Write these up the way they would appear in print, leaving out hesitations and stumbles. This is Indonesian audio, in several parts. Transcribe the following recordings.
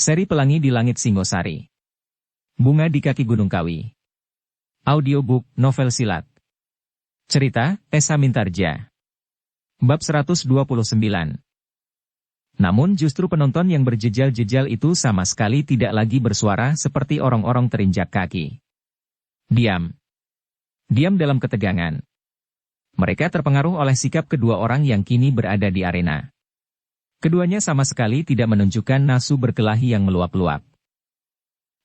Seri Pelangi di Langit Singosari. Bunga di Kaki Gunung Kawi. Audiobook, novel silat. Cerita, Esa Mintarja. Bab 129. Namun justru penonton yang berjejal-jejal itu sama sekali tidak lagi bersuara seperti orang-orang terinjak kaki. Diam. Diam dalam ketegangan. Mereka terpengaruh oleh sikap kedua orang yang kini berada di arena. Keduanya sama sekali tidak menunjukkan nafsu berkelahi yang meluap-luap.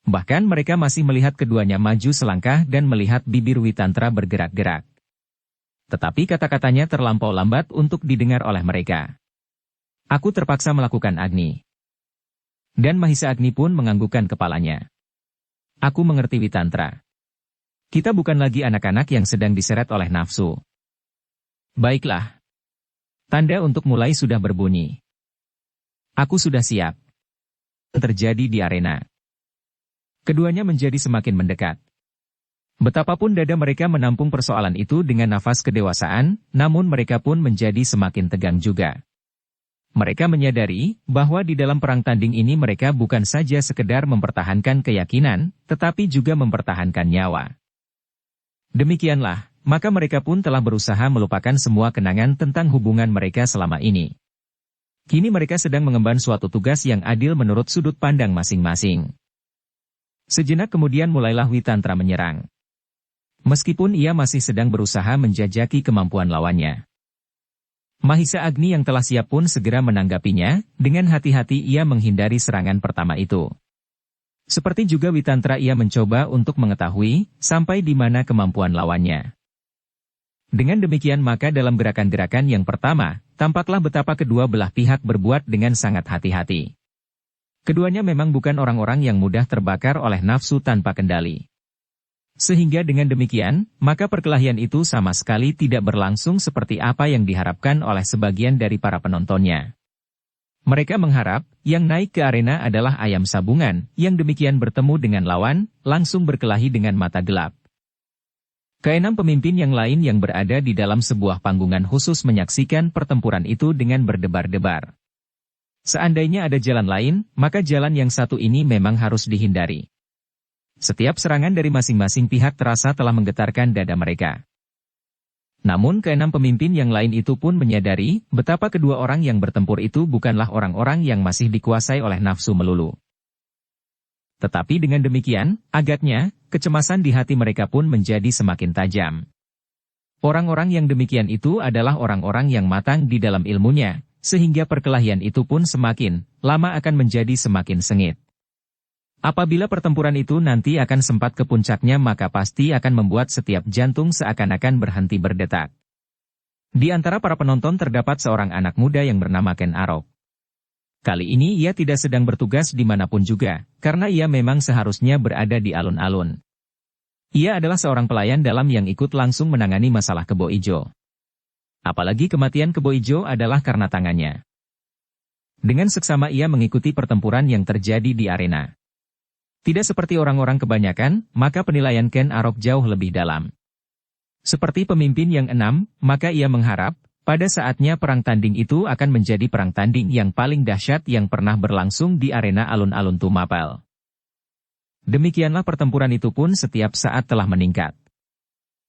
Bahkan mereka masih melihat keduanya maju selangkah dan melihat bibir Witantra bergerak-gerak. Tetapi kata-katanya terlampau lambat untuk didengar oleh mereka. Aku terpaksa melakukan Agni. Dan Mahisa Agni pun menganggukkan kepalanya. Aku mengerti Witantra. Kita bukan lagi anak-anak yang sedang diseret oleh nafsu. Baiklah. Tanda untuk mulai sudah berbunyi. Aku sudah siap. Terjadi di arena. Keduanya menjadi semakin mendekat. Betapapun dada mereka menampung persoalan itu dengan nafas kedewasaan, namun mereka pun menjadi semakin tegang juga. Mereka menyadari bahwa di dalam perang tanding ini mereka bukan saja sekedar mempertahankan keyakinan, tetapi juga mempertahankan nyawa. Demikianlah, maka mereka pun telah berusaha melupakan semua kenangan tentang hubungan mereka selama ini. Kini mereka sedang mengemban suatu tugas yang adil menurut sudut pandang masing-masing. Sejenak kemudian mulailah Witantra menyerang. Meskipun ia masih sedang berusaha menjajaki kemampuan lawannya. Mahisa Agni yang telah siap pun segera menanggapinya, dengan hati-hati ia menghindari serangan pertama itu. Seperti juga Witantra ia mencoba untuk mengetahui, sampai di mana kemampuan lawannya. Dengan demikian maka dalam gerakan-gerakan yang pertama, tampaklah betapa kedua belah pihak berbuat dengan sangat hati-hati. Keduanya memang bukan orang-orang yang mudah terbakar oleh nafsu tanpa kendali. Sehingga dengan demikian, maka perkelahian itu sama sekali tidak berlangsung seperti apa yang diharapkan oleh sebagian dari para penontonnya. Mereka mengharap, yang naik ke arena adalah ayam sabungan, yang demikian bertemu dengan lawan, langsung berkelahi dengan mata gelap. Keenam pemimpin yang lain yang berada di dalam sebuah panggungan khusus menyaksikan pertempuran itu dengan berdebar-debar. Seandainya ada jalan lain, maka jalan yang satu ini memang harus dihindari. Setiap serangan dari masing-masing pihak terasa telah menggetarkan dada mereka. Namun keenam pemimpin yang lain itu pun menyadari betapa kedua orang yang bertempur itu bukanlah orang-orang yang masih dikuasai oleh nafsu melulu. Tetapi dengan demikian, agaknya, kecemasan di hati mereka pun menjadi semakin tajam. Orang-orang yang demikian itu adalah orang-orang yang matang di dalam ilmunya, sehingga perkelahian itu pun semakin lama akan menjadi semakin sengit. Apabila pertempuran itu nanti akan sempat ke puncaknya maka pasti akan membuat setiap jantung seakan-akan berhenti berdetak. Di antara para penonton terdapat seorang anak muda yang bernama Ken Arok. Kali ini ia tidak sedang bertugas dimanapun juga, karena ia memang seharusnya berada di alun-alun. Ia adalah seorang pelayan dalam yang ikut langsung menangani masalah Kebo Ijo. Apalagi kematian Kebo Ijo adalah karena tangannya. Dengan seksama ia mengikuti pertempuran yang terjadi di arena. Tidak seperti orang-orang kebanyakan, maka penilaian Ken Arok jauh lebih dalam. Seperti pemimpin yang enam, maka ia mengharap, pada saatnya perang tanding itu akan menjadi perang tanding yang paling dahsyat yang pernah berlangsung di arena alun-alun Tumapel. Demikianlah pertempuran itu pun setiap saat telah meningkat.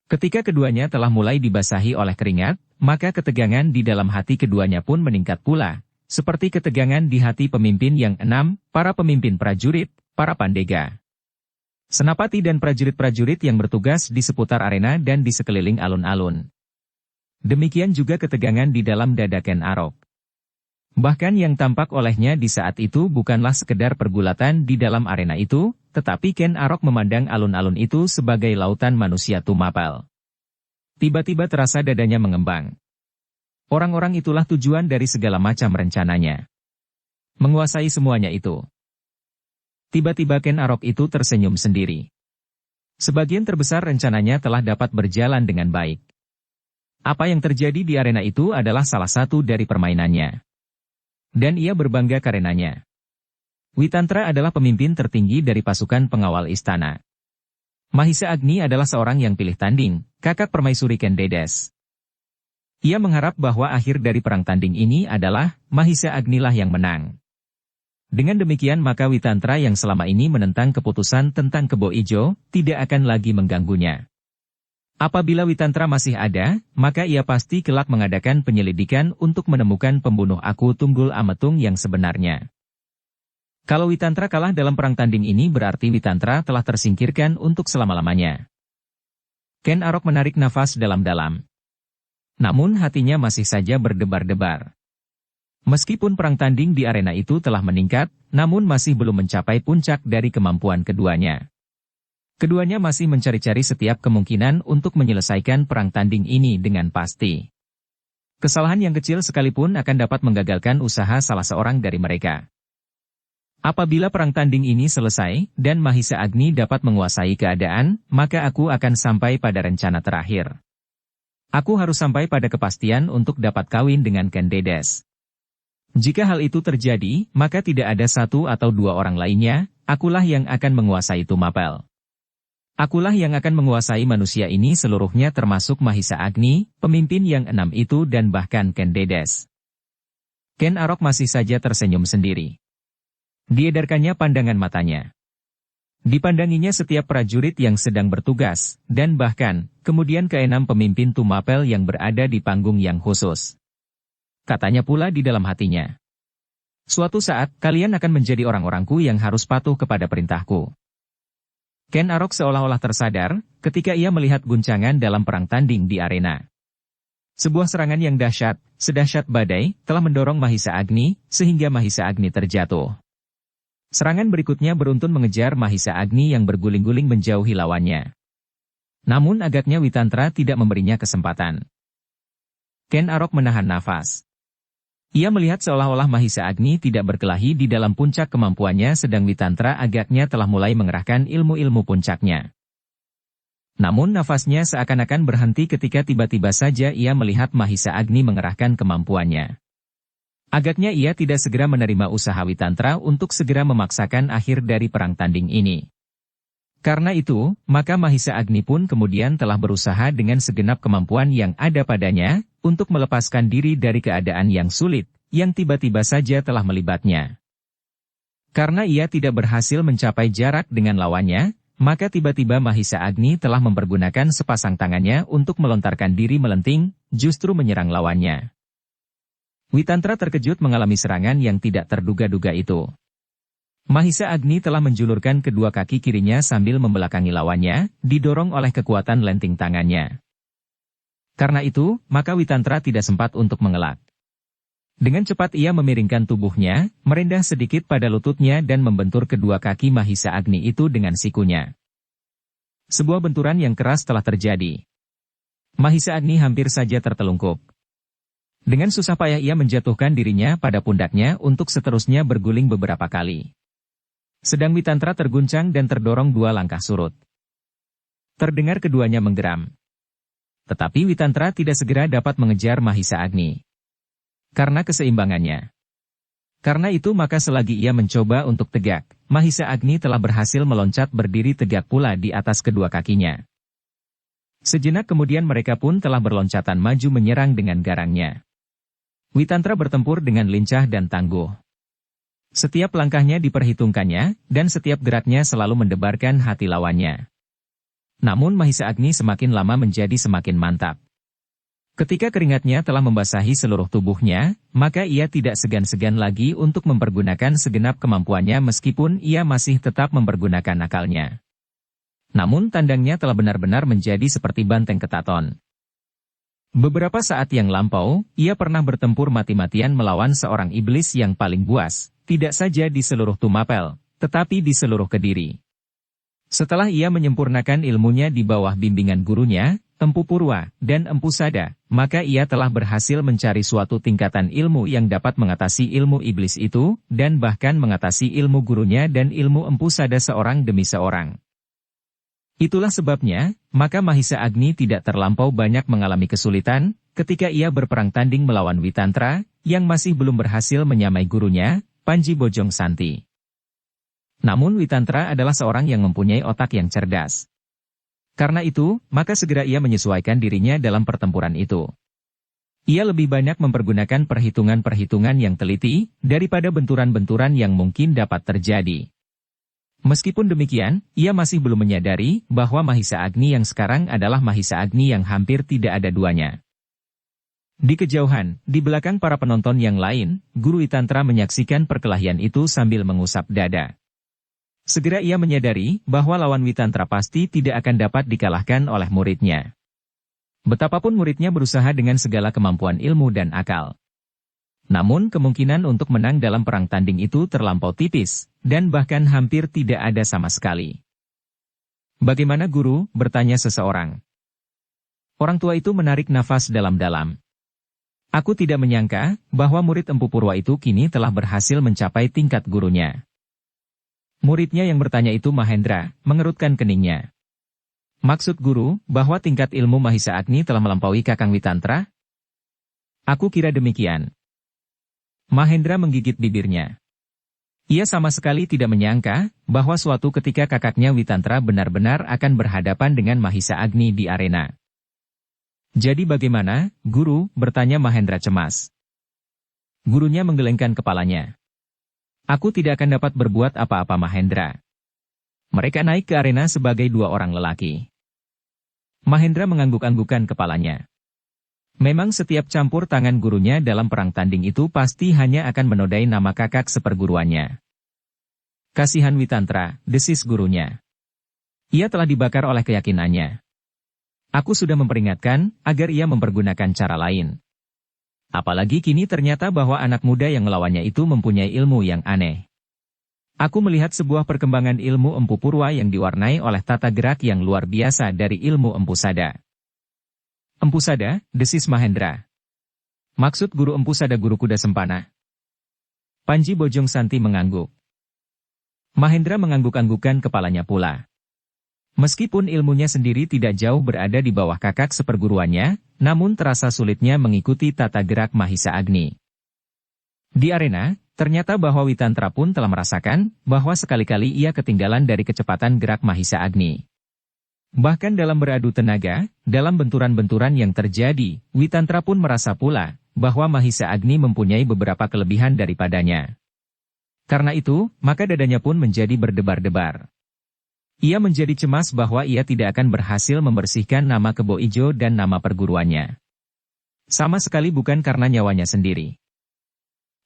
Ketika keduanya telah mulai dibasahi oleh keringat, maka ketegangan di dalam hati keduanya pun meningkat pula, seperti ketegangan di hati pemimpin yang enam, para pemimpin prajurit, para pandega, senapati dan prajurit-prajurit yang bertugas di seputar arena dan di sekeliling alun-alun. Demikian juga ketegangan di dalam dada Ken Arok. Bahkan yang tampak olehnya di saat itu bukanlah sekedar pergulatan di dalam arena itu, tetapi Ken Arok memandang alun-alun itu sebagai lautan manusia Tumapel. Tiba-tiba terasa dadanya mengembang. Orang-orang itulah tujuan dari segala macam rencananya. Menguasai semuanya itu. Tiba-tiba Ken Arok itu tersenyum sendiri. Sebagian terbesar rencananya telah dapat berjalan dengan baik. Apa yang terjadi di arena itu adalah salah satu dari permainannya. Dan ia berbangga karenanya. Witantra adalah pemimpin tertinggi dari pasukan pengawal istana. Mahisa Agni adalah seorang yang pilih tanding, kakak permaisuri Ken Dedes. Ia mengharap bahwa akhir dari perang tanding ini adalah Mahisa Agnilah yang menang. Dengan demikian maka Witantra yang selama ini menentang keputusan tentang Kebo Ijo, tidak akan lagi mengganggunya. Apabila Witantra masih ada, maka ia pasti kelak mengadakan penyelidikan untuk menemukan pembunuh Aku Tunggul Ametung yang sebenarnya. Kalau Witantra kalah dalam perang tanding ini berarti Witantra telah tersingkirkan untuk selama-lamanya. Ken Arok menarik nafas dalam-dalam. Namun hatinya masih saja berdebar-debar. Meskipun perang tanding di arena itu telah meningkat, namun masih belum mencapai puncak dari kemampuan keduanya. Keduanya masih mencari-cari setiap kemungkinan untuk menyelesaikan perang tanding ini dengan pasti. Kesalahan yang kecil sekalipun akan dapat menggagalkan usaha salah seorang dari mereka. Apabila perang tanding ini selesai, dan Mahisa Agni dapat menguasai keadaan, maka aku akan sampai pada rencana terakhir. Aku harus sampai pada kepastian untuk dapat kawin dengan Ken Dedes. Jika hal itu terjadi, maka tidak ada satu atau dua orang lainnya, akulah yang akan menguasai Tumapel. Akulah yang akan menguasai manusia ini seluruhnya termasuk Mahisa Agni, pemimpin yang 6 itu dan bahkan Ken Dedes. Ken Arok masih saja tersenyum sendiri. Diedarkannya pandangan matanya. Dipandanginya setiap prajurit yang sedang bertugas, dan bahkan, kemudian ke-6 pemimpin Tumapel yang berada di panggung yang khusus. Katanya pula di dalam hatinya. Suatu saat, kalian akan menjadi orang-orangku yang harus patuh kepada perintahku. Ken Arok seolah-olah tersadar, ketika ia melihat guncangan dalam perang tanding di arena. Sebuah serangan yang dahsyat, sedahsyat badai, telah mendorong Mahisa Agni, sehingga Mahisa Agni terjatuh. Serangan berikutnya beruntun mengejar Mahisa Agni yang berguling-guling menjauhi lawannya. Namun agaknya Witantra tidak memberinya kesempatan. Ken Arok menahan nafas. Ia melihat seolah-olah Mahisa Agni tidak berkelahi di dalam puncak kemampuannya sedang Witantra agaknya telah mulai mengerahkan ilmu-ilmu puncaknya. Namun nafasnya seakan-akan berhenti ketika tiba-tiba saja ia melihat Mahisa Agni mengerahkan kemampuannya. Agaknya ia tidak segera menerima usaha Witantra untuk segera memaksakan akhir dari perang tanding ini. Karena itu, maka Mahisa Agni pun kemudian telah berusaha dengan segenap kemampuan yang ada padanya, untuk melepaskan diri dari keadaan yang sulit, yang tiba-tiba saja telah melibatnya. Karena ia tidak berhasil mencapai jarak dengan lawannya, maka tiba-tiba Mahisa Agni telah mempergunakan sepasang tangannya untuk melontarkan diri melenting, justru menyerang lawannya. Witantra terkejut mengalami serangan yang tidak terduga-duga itu. Mahisa Agni telah menjulurkan kedua kaki kirinya sambil membelakangi lawannya, didorong oleh kekuatan lenting tangannya. Karena itu, maka Witantra tidak sempat untuk mengelak. Dengan cepat ia memiringkan tubuhnya, merendah sedikit pada lututnya dan membentur kedua kaki Mahisa Agni itu dengan sikunya. Sebuah benturan yang keras telah terjadi. Mahisa Agni hampir saja tertelungkup. Dengan susah payah ia menjatuhkan dirinya pada pundaknya untuk seterusnya berguling beberapa kali. Sedang Witantra terguncang dan terdorong 2 langkah surut. Terdengar keduanya menggeram. Tetapi Witantra tidak segera dapat mengejar Mahisa Agni. Karena keseimbangannya. Karena itu maka selagi ia mencoba untuk tegak, Mahisa Agni telah berhasil meloncat berdiri tegak pula di atas kedua kakinya. Sejenak kemudian mereka pun telah berloncatan maju menyerang dengan garangnya. Witantra bertempur dengan lincah dan tangguh. Setiap langkahnya diperhitungkannya, dan setiap geraknya selalu mendebarkan hati lawannya. Namun Mahisa Agni semakin lama menjadi semakin mantap. Ketika keringatnya telah membasahi seluruh tubuhnya, maka ia tidak segan-segan lagi untuk mempergunakan segenap kemampuannya meskipun ia masih tetap mempergunakan akalnya. Namun tandangnya telah benar-benar menjadi seperti banteng ketaton. Beberapa saat yang lampau, ia pernah bertempur mati-matian melawan seorang iblis yang paling buas, tidak saja di seluruh Tumapel, tetapi di seluruh Kediri. Setelah ia menyempurnakan ilmunya di bawah bimbingan gurunya, Empu Purwa, dan Empu Sada, maka ia telah berhasil mencari suatu tingkatan ilmu yang dapat mengatasi ilmu iblis itu, dan bahkan mengatasi ilmu gurunya dan ilmu Empu Sada seorang demi seorang. Itulah sebabnya, maka Mahisa Agni tidak terlampau banyak mengalami kesulitan, ketika ia berperang tanding melawan Witantra, yang masih belum berhasil menyamai gurunya, Panji Bojong Santi. Namun Witantra adalah seorang yang mempunyai otak yang cerdas. Karena itu, maka segera ia menyesuaikan dirinya dalam pertempuran itu. Ia lebih banyak mempergunakan perhitungan-perhitungan yang teliti, daripada benturan-benturan yang mungkin dapat terjadi. Meskipun demikian, ia masih belum menyadari bahwa Mahisa Agni yang sekarang adalah Mahisa Agni yang hampir tidak ada duanya. Di kejauhan, di belakang para penonton yang lain, Guru Witantra menyaksikan perkelahian itu sambil mengusap dada. Segera ia menyadari bahwa lawan Witantra pasti tidak akan dapat dikalahkan oleh muridnya. Betapapun muridnya berusaha dengan segala kemampuan ilmu dan akal. Namun kemungkinan untuk menang dalam perang tanding itu terlampau tipis, dan bahkan hampir tidak ada sama sekali. Bagaimana guru? Bertanya seseorang. Orang tua itu menarik nafas dalam-dalam. Aku tidak menyangka bahwa murid Empu Purwa itu kini telah berhasil mencapai tingkat gurunya. Muridnya yang bertanya itu Mahendra, mengerutkan keningnya. Maksud guru, bahwa tingkat ilmu Mahisa Agni telah melampaui Kakang Witantra? Aku kira demikian. Mahendra menggigit bibirnya. Ia sama sekali tidak menyangka bahwa suatu ketika kakaknya Witantra benar-benar akan berhadapan dengan Mahisa Agni di arena. Jadi bagaimana, guru? Bertanya Mahendra cemas. Gurunya menggelengkan kepalanya. Aku tidak akan dapat berbuat apa-apa Mahendra. Mereka naik ke arena sebagai dua orang lelaki. Mahendra mengangguk-anggukan kepalanya. Memang setiap campur tangan gurunya dalam perang tanding itu pasti hanya akan menodai nama kakak seperguruannya. Kasihan Witantra, desis gurunya. Ia telah dibakar oleh keyakinannya. Aku sudah memperingatkan agar ia mempergunakan cara lain. Apalagi kini ternyata bahwa anak muda yang melawannya itu mempunyai ilmu yang aneh. Aku melihat sebuah perkembangan ilmu Empu Purwa yang diwarnai oleh tata gerak yang luar biasa dari ilmu Empu Sada. Empu Sada, desis Mahendra. Maksud guru Empu Sada Guru Kuda Sempana. Panji Bojong Santi mengangguk. Mahendra mengangguk-anggukkan kepalanya pula. Meskipun ilmunya sendiri tidak jauh berada di bawah kakak seperguruannya, namun terasa sulitnya mengikuti tata gerak Mahisa Agni. Di arena, ternyata bahwa Witantra pun telah merasakan bahwa sekali-kali ia ketinggalan dari kecepatan gerak Mahisa Agni. Bahkan dalam beradu tenaga, dalam benturan-benturan yang terjadi, Witantra pun merasa pula bahwa Mahisa Agni mempunyai beberapa kelebihan daripadanya. Karena itu, maka dadanya pun menjadi berdebar-debar. Ia menjadi cemas bahwa ia tidak akan berhasil membersihkan nama Kebo Ijo dan nama perguruannya. Sama sekali bukan karena nyawanya sendiri.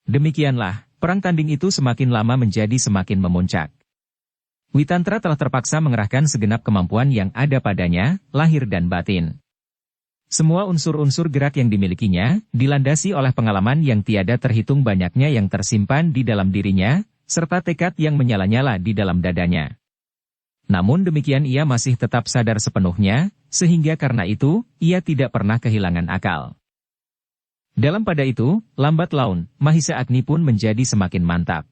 Demikianlah, perang tanding itu semakin lama menjadi semakin memuncak. Witantra telah terpaksa mengerahkan segenap kemampuan yang ada padanya, lahir dan batin. Semua unsur-unsur gerak yang dimilikinya, dilandasi oleh pengalaman yang tiada terhitung banyaknya yang tersimpan di dalam dirinya, serta tekad yang menyala-nyala di dalam dadanya. Namun demikian ia masih tetap sadar sepenuhnya, sehingga karena itu, ia tidak pernah kehilangan akal. Dalam pada itu, lambat laun, Mahisa Agni pun menjadi semakin mantap.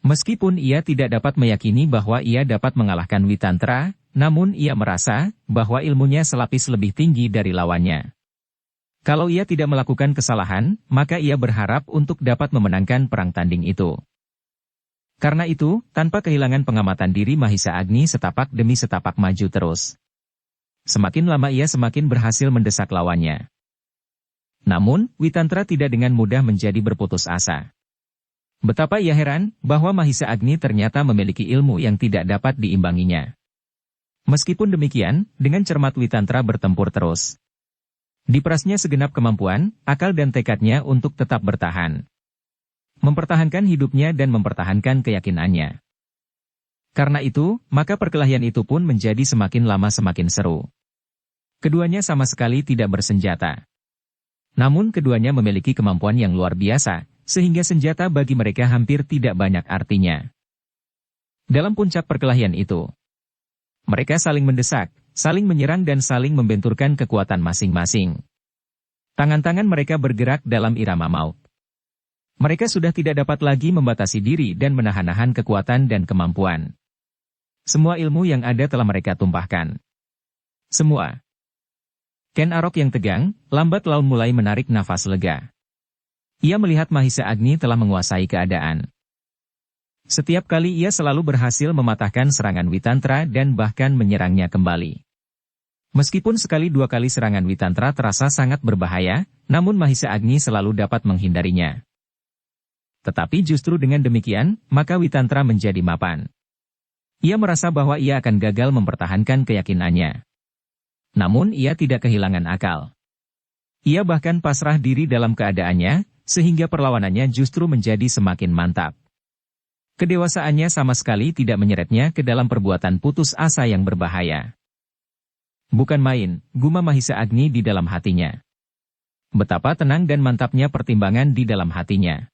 Meskipun ia tidak dapat meyakini bahwa ia dapat mengalahkan Witantra, namun ia merasa bahwa ilmunya selapis lebih tinggi dari lawannya. Kalau ia tidak melakukan kesalahan, maka ia berharap untuk dapat memenangkan perang tanding itu. Karena itu, tanpa kehilangan pengamatan diri Mahisa Agni setapak demi setapak maju terus. Semakin lama ia semakin berhasil mendesak lawannya. Namun, Witantra tidak dengan mudah menjadi berputus asa. Betapa ia heran bahwa Mahisa Agni ternyata memiliki ilmu yang tidak dapat diimbanginya. Meskipun demikian, dengan cermat Witantra bertempur terus. Diperasnya segenap kemampuan, akal dan tekadnya untuk tetap bertahan. Mempertahankan hidupnya dan mempertahankan keyakinannya. Karena itu, maka perkelahian itu pun menjadi semakin lama semakin seru. Keduanya sama sekali tidak bersenjata. Namun keduanya memiliki kemampuan yang luar biasa, sehingga senjata bagi mereka hampir tidak banyak artinya. Dalam puncak perkelahian itu, mereka saling mendesak, saling menyerang dan saling membenturkan kekuatan masing-masing. Tangan-tangan mereka bergerak dalam irama maut. Mereka sudah tidak dapat lagi membatasi diri dan menahan-nahan kekuatan dan kemampuan. Semua ilmu yang ada telah mereka tumpahkan. Semua. Ken Arok yang tegang, lambat laun mulai menarik nafas lega. Ia melihat Mahisa Agni telah menguasai keadaan. Setiap kali ia selalu berhasil mematahkan serangan Witantra dan bahkan menyerangnya kembali. Meskipun sekali dua kali serangan Witantra terasa sangat berbahaya, namun Mahisa Agni selalu dapat menghindarinya. Tetapi justru dengan demikian, maka Witantra menjadi mapan. Ia merasa bahwa ia akan gagal mempertahankan keyakinannya. Namun ia tidak kehilangan akal. Ia bahkan pasrah diri dalam keadaannya, sehingga perlawanannya justru menjadi semakin mantap. Kedewasaannya sama sekali tidak menyeretnya ke dalam perbuatan putus asa yang berbahaya. Bukan main, gumam Mahisa Agni di dalam hatinya. Betapa tenang dan mantapnya pertimbangan di dalam hatinya.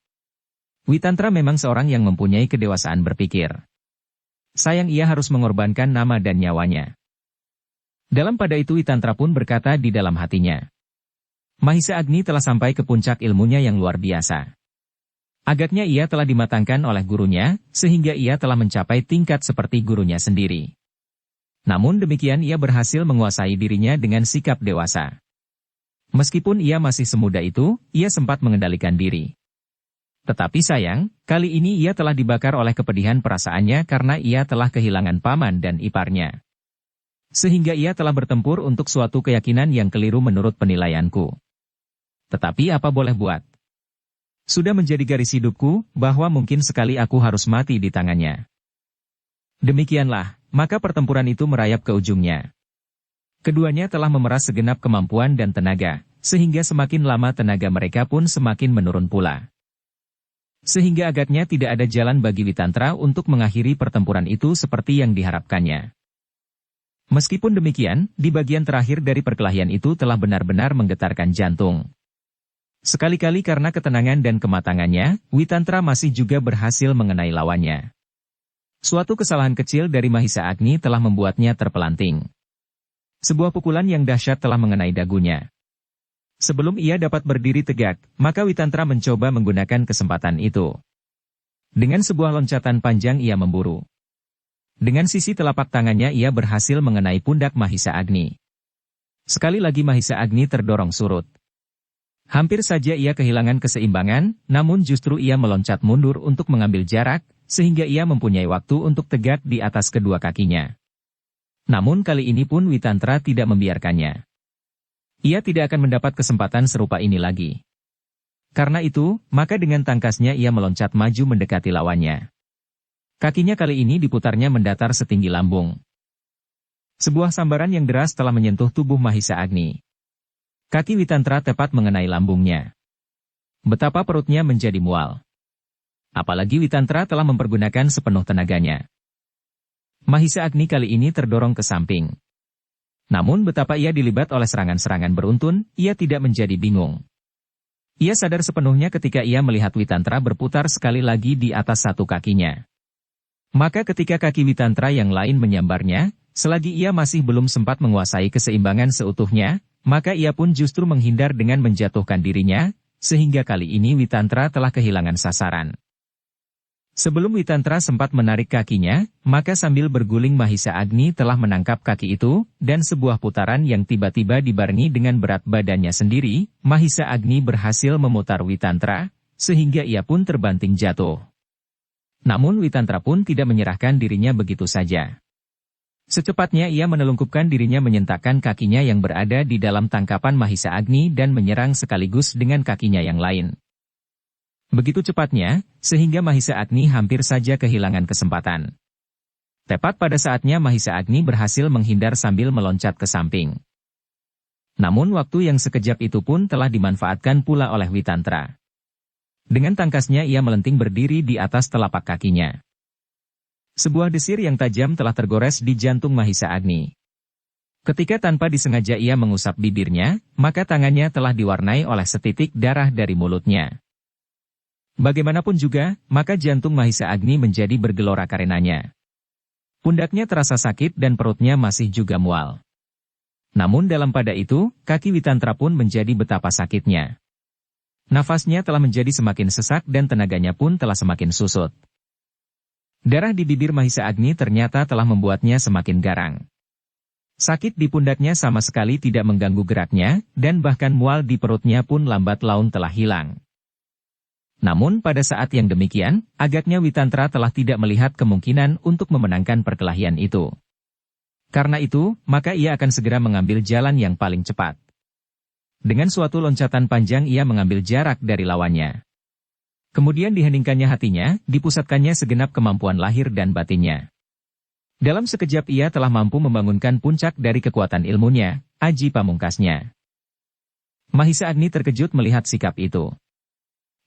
Witantra memang seorang yang mempunyai kedewasaan berpikir. Sayang ia harus mengorbankan nama dan nyawanya. Dalam pada itu Witantra pun berkata di dalam hatinya. Mahisa Agni telah sampai ke puncak ilmunya yang luar biasa. Agaknya ia telah dimatangkan oleh gurunya, sehingga ia telah mencapai tingkat seperti gurunya sendiri. Namun demikian ia berhasil menguasai dirinya dengan sikap dewasa. Meskipun ia masih semuda itu, ia sempat mengendalikan diri. Tetapi sayang, kali ini ia telah dibakar oleh kepedihan perasaannya karena ia telah kehilangan paman dan iparnya. Sehingga ia telah bertempur untuk suatu keyakinan yang keliru menurut penilaianku. Tetapi apa boleh buat? Sudah menjadi garis hidupku, bahwa mungkin sekali aku harus mati di tangannya. Demikianlah, maka pertempuran itu merayap ke ujungnya. Keduanya telah memeras segenap kemampuan dan tenaga, sehingga semakin lama tenaga mereka pun semakin menurun pula. Sehingga agaknya tidak ada jalan bagi Witantra untuk mengakhiri pertempuran itu seperti yang diharapkannya. Meskipun demikian, di bagian terakhir dari perkelahian itu telah benar-benar menggetarkan jantung. Sekali-kali karena ketenangan dan kematangannya, Witantra masih juga berhasil mengenai lawannya. Suatu kesalahan kecil dari Mahisa Agni telah membuatnya terpelanting. Sebuah pukulan yang dahsyat telah mengenai dagunya. Sebelum ia dapat berdiri tegak, maka Witantra mencoba menggunakan kesempatan itu. Dengan sebuah loncatan panjang ia memburu. Dengan sisi telapak tangannya ia berhasil mengenai pundak Mahisa Agni. Sekali lagi Mahisa Agni terdorong surut. Hampir saja ia kehilangan keseimbangan, namun justru ia meloncat mundur untuk mengambil jarak, sehingga ia mempunyai waktu untuk tegak di atas kedua kakinya. Namun kali ini pun Witantra tidak membiarkannya. Ia tidak akan mendapat kesempatan serupa ini lagi. Karena itu, maka dengan tangkasnya ia meloncat maju mendekati lawannya. Kakinya kali ini diputarnya mendatar setinggi lambung. Sebuah sambaran yang deras telah menyentuh tubuh Mahisa Agni. Kaki Witantra tepat mengenai lambungnya. Betapa perutnya menjadi mual. Apalagi Witantra telah mempergunakan sepenuh tenaganya. Mahisa Agni kali ini terdorong ke samping. Namun betapa ia dilibat oleh serangan-serangan beruntun, ia tidak menjadi bingung. Ia sadar sepenuhnya ketika ia melihat Witantra berputar sekali lagi di atas satu kakinya. Maka ketika kaki Witantra yang lain menyambarnya, selagi ia masih belum sempat menguasai keseimbangan seutuhnya, maka ia pun justru menghindar dengan menjatuhkan dirinya, sehingga kali ini Witantra telah kehilangan sasaran. Sebelum Witantra sempat menarik kakinya, maka sambil berguling Mahisa Agni telah menangkap kaki itu, dan sebuah putaran yang tiba-tiba dibarengi dengan berat badannya sendiri, Mahisa Agni berhasil memutar Witantra, sehingga ia pun terbanting jatuh. Namun Witantra pun tidak menyerahkan dirinya begitu saja. Secepatnya ia menelungkupkan dirinya menyentakkan kakinya yang berada di dalam tangkapan Mahisa Agni dan menyerang sekaligus dengan kakinya yang lain. Begitu cepatnya, sehingga Mahisa Agni hampir saja kehilangan kesempatan. Tepat pada saatnya Mahisa Agni berhasil menghindar sambil meloncat ke samping. Namun waktu yang sekejap itu pun telah dimanfaatkan pula oleh Witantra. Dengan tangkasnya ia melenting berdiri di atas telapak kakinya. Sebuah desir yang tajam telah tergores di jantung Mahisa Agni. Ketika tanpa disengaja ia mengusap bibirnya, maka tangannya telah diwarnai oleh setitik darah dari mulutnya. Bagaimanapun juga, maka jantung Mahisa Agni menjadi bergelora karenanya. Pundaknya terasa sakit dan perutnya masih juga mual. Namun dalam pada itu, kaki Witantra pun menjadi betapa sakitnya. Nafasnya telah menjadi semakin sesak dan tenaganya pun telah semakin susut. Darah di bibir Mahisa Agni ternyata telah membuatnya semakin garang. Sakit di pundaknya sama sekali tidak mengganggu geraknya, dan bahkan mual di perutnya pun lambat laun telah hilang. Namun pada saat yang demikian, agaknya Witantra telah tidak melihat kemungkinan untuk memenangkan perkelahian itu. Karena itu, maka ia akan segera mengambil jalan yang paling cepat. Dengan suatu loncatan panjang ia mengambil jarak dari lawannya. Kemudian diheningkannya hatinya, dipusatkannya segenap kemampuan lahir dan batinnya. Dalam sekejap ia telah mampu membangunkan puncak dari kekuatan ilmunya, aji pamungkasnya. Mahisa Agni terkejut melihat sikap itu.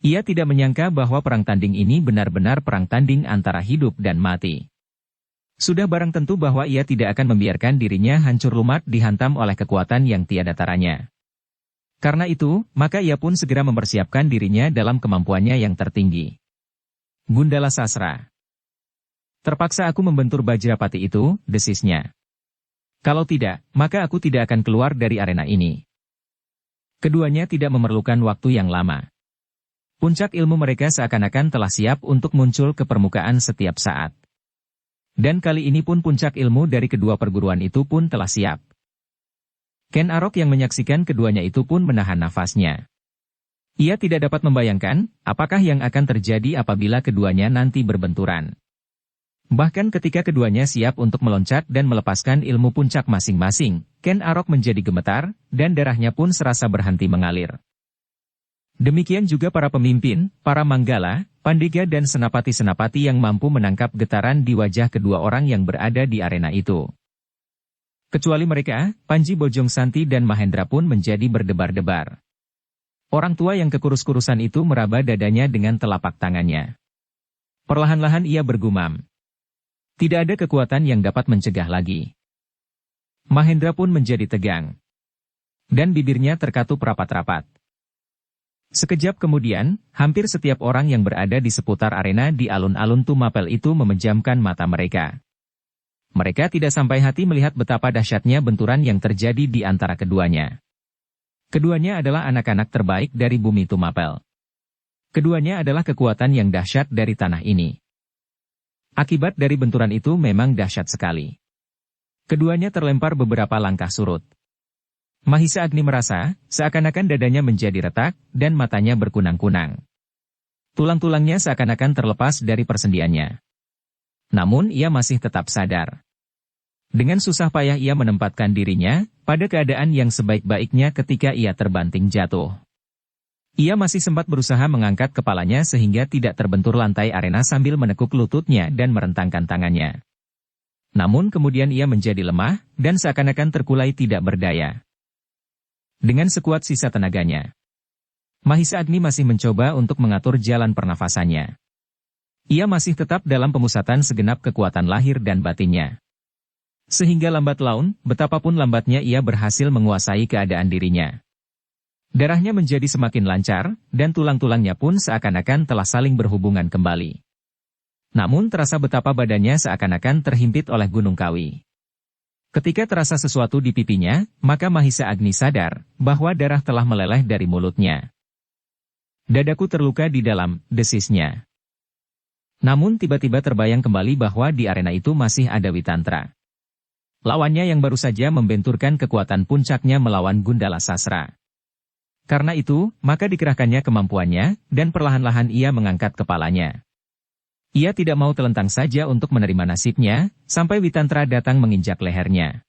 Ia tidak menyangka bahwa perang tanding ini benar-benar perang tanding antara hidup dan mati. Sudah barang tentu bahwa ia tidak akan membiarkan dirinya hancur lumat dihantam oleh kekuatan yang tiada taranya. Karena itu, maka ia pun segera mempersiapkan dirinya dalam kemampuannya yang tertinggi. Gundala Sasra. Terpaksa aku membentur Bajrapati itu, desisnya. Kalau tidak, maka aku tidak akan keluar dari arena ini. Keduanya tidak memerlukan waktu yang lama. Puncak ilmu mereka seakan-akan telah siap untuk muncul ke permukaan setiap saat. Dan kali ini pun puncak ilmu dari kedua perguruan itu pun telah siap. Ken Arok yang menyaksikan keduanya itu pun menahan nafasnya. Ia tidak dapat membayangkan, apakah yang akan terjadi apabila keduanya nanti berbenturan. Bahkan ketika keduanya siap untuk meloncat dan melepaskan ilmu puncak masing-masing, Ken Arok menjadi gemetar, dan darahnya pun serasa berhenti mengalir. Demikian juga para pemimpin, para manggala, pandiga dan senapati-senapati yang mampu menangkap getaran di wajah kedua orang yang berada di arena itu. Kecuali mereka, Panji Bojong Santi dan Mahendra pun menjadi berdebar-debar. Orang tua yang kekurus-kurusan itu meraba dadanya dengan telapak tangannya. Perlahan-lahan ia bergumam. Tidak ada kekuatan yang dapat mencegah lagi. Mahendra pun menjadi tegang. Dan bibirnya terkatup rapat-rapat. Sekejap kemudian, hampir setiap orang yang berada di seputar arena di alun-alun Tumapel itu memejamkan mata mereka. Mereka tidak sampai hati melihat betapa dahsyatnya benturan yang terjadi di antara keduanya. Keduanya adalah anak-anak terbaik dari bumi Tumapel. Keduanya adalah kekuatan yang dahsyat dari tanah ini. Akibat dari benturan itu memang dahsyat sekali. Keduanya terlempar beberapa langkah surut. Mahisa Agni merasa, seakan-akan dadanya menjadi retak, dan matanya berkunang-kunang. Tulang-tulangnya seakan-akan terlepas dari persendiannya. Namun ia masih tetap sadar. Dengan susah payah ia menempatkan dirinya, pada keadaan yang sebaik-baiknya ketika ia terbanting jatuh. Ia masih sempat berusaha mengangkat kepalanya sehingga tidak terbentur lantai arena sambil menekuk lututnya dan merentangkan tangannya. Namun kemudian ia menjadi lemah, dan seakan-akan terkulai tidak berdaya. Dengan sekuat sisa tenaganya, Mahisa Agni masih mencoba untuk mengatur jalan pernafasannya. Ia masih tetap dalam pemusatan segenap kekuatan lahir dan batinnya. Sehingga lambat laun, betapapun lambatnya ia berhasil menguasai keadaan dirinya. Darahnya menjadi semakin lancar, dan tulang-tulangnya pun seakan-akan telah saling berhubungan kembali. Namun terasa betapa badannya seakan-akan terhimpit oleh gunung kawi. Ketika terasa sesuatu di pipinya, maka Mahisa Agni sadar, bahwa darah telah meleleh dari mulutnya. Dadaku terluka di dalam, desisnya. Namun tiba-tiba terbayang kembali bahwa di arena itu masih ada Witantra. Lawannya yang baru saja membenturkan kekuatan puncaknya melawan Gundala Sasra. Karena itu, maka dikerahkannya kemampuannya, dan perlahan-lahan ia mengangkat kepalanya. Ia tidak mau telentang saja untuk menerima nasibnya, sampai Witantra datang menginjak lehernya.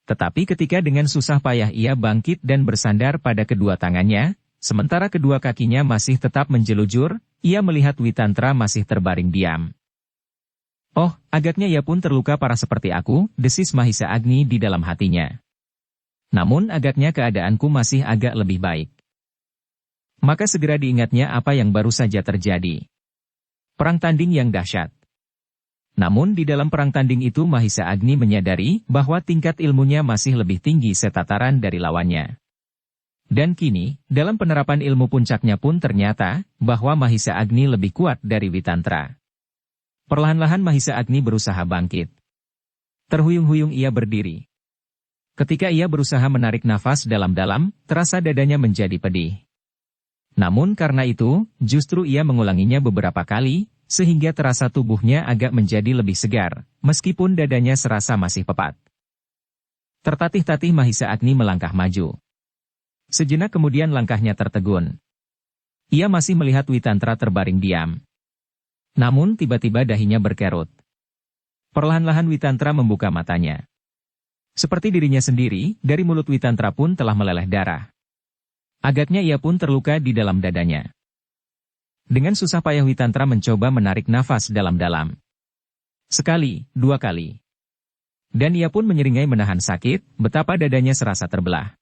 Tetapi ketika dengan susah payah ia bangkit dan bersandar pada kedua tangannya, sementara kedua kakinya masih tetap menjelujur, ia melihat Witantra masih terbaring diam. Oh, agaknya ia pun terluka parah seperti aku, desis Mahisa Agni di dalam hatinya. Namun agaknya keadaanku masih agak lebih baik. Maka segera diingatnya apa yang baru saja terjadi. Perang tanding yang dahsyat. Namun di dalam perang tanding itu Mahisa Agni menyadari bahwa tingkat ilmunya masih lebih tinggi setataran dari lawannya. Dan kini, dalam penerapan ilmu puncaknya pun ternyata, bahwa Mahisa Agni lebih kuat dari Witantra. Perlahan-lahan Mahisa Agni berusaha bangkit. Terhuyung-huyung ia berdiri. Ketika ia berusaha menarik nafas dalam-dalam, terasa dadanya menjadi pedih. Namun karena itu, justru ia mengulanginya beberapa kali, sehingga terasa tubuhnya agak menjadi lebih segar, meskipun dadanya serasa masih pepat. Tertatih-tatih Mahisa Agni melangkah maju. Sejenak kemudian langkahnya tertegun. Ia masih melihat Witantra terbaring diam. Namun tiba-tiba dahinya berkerut. Perlahan-lahan Witantra membuka matanya. Seperti dirinya sendiri, dari mulut Witantra pun telah meleleh darah. Agaknya ia pun terluka di dalam dadanya. Dengan susah payah Witantra mencoba menarik nafas dalam-dalam. Sekali, dua kali. Dan ia pun menyeringai menahan sakit, betapa dadanya serasa terbelah.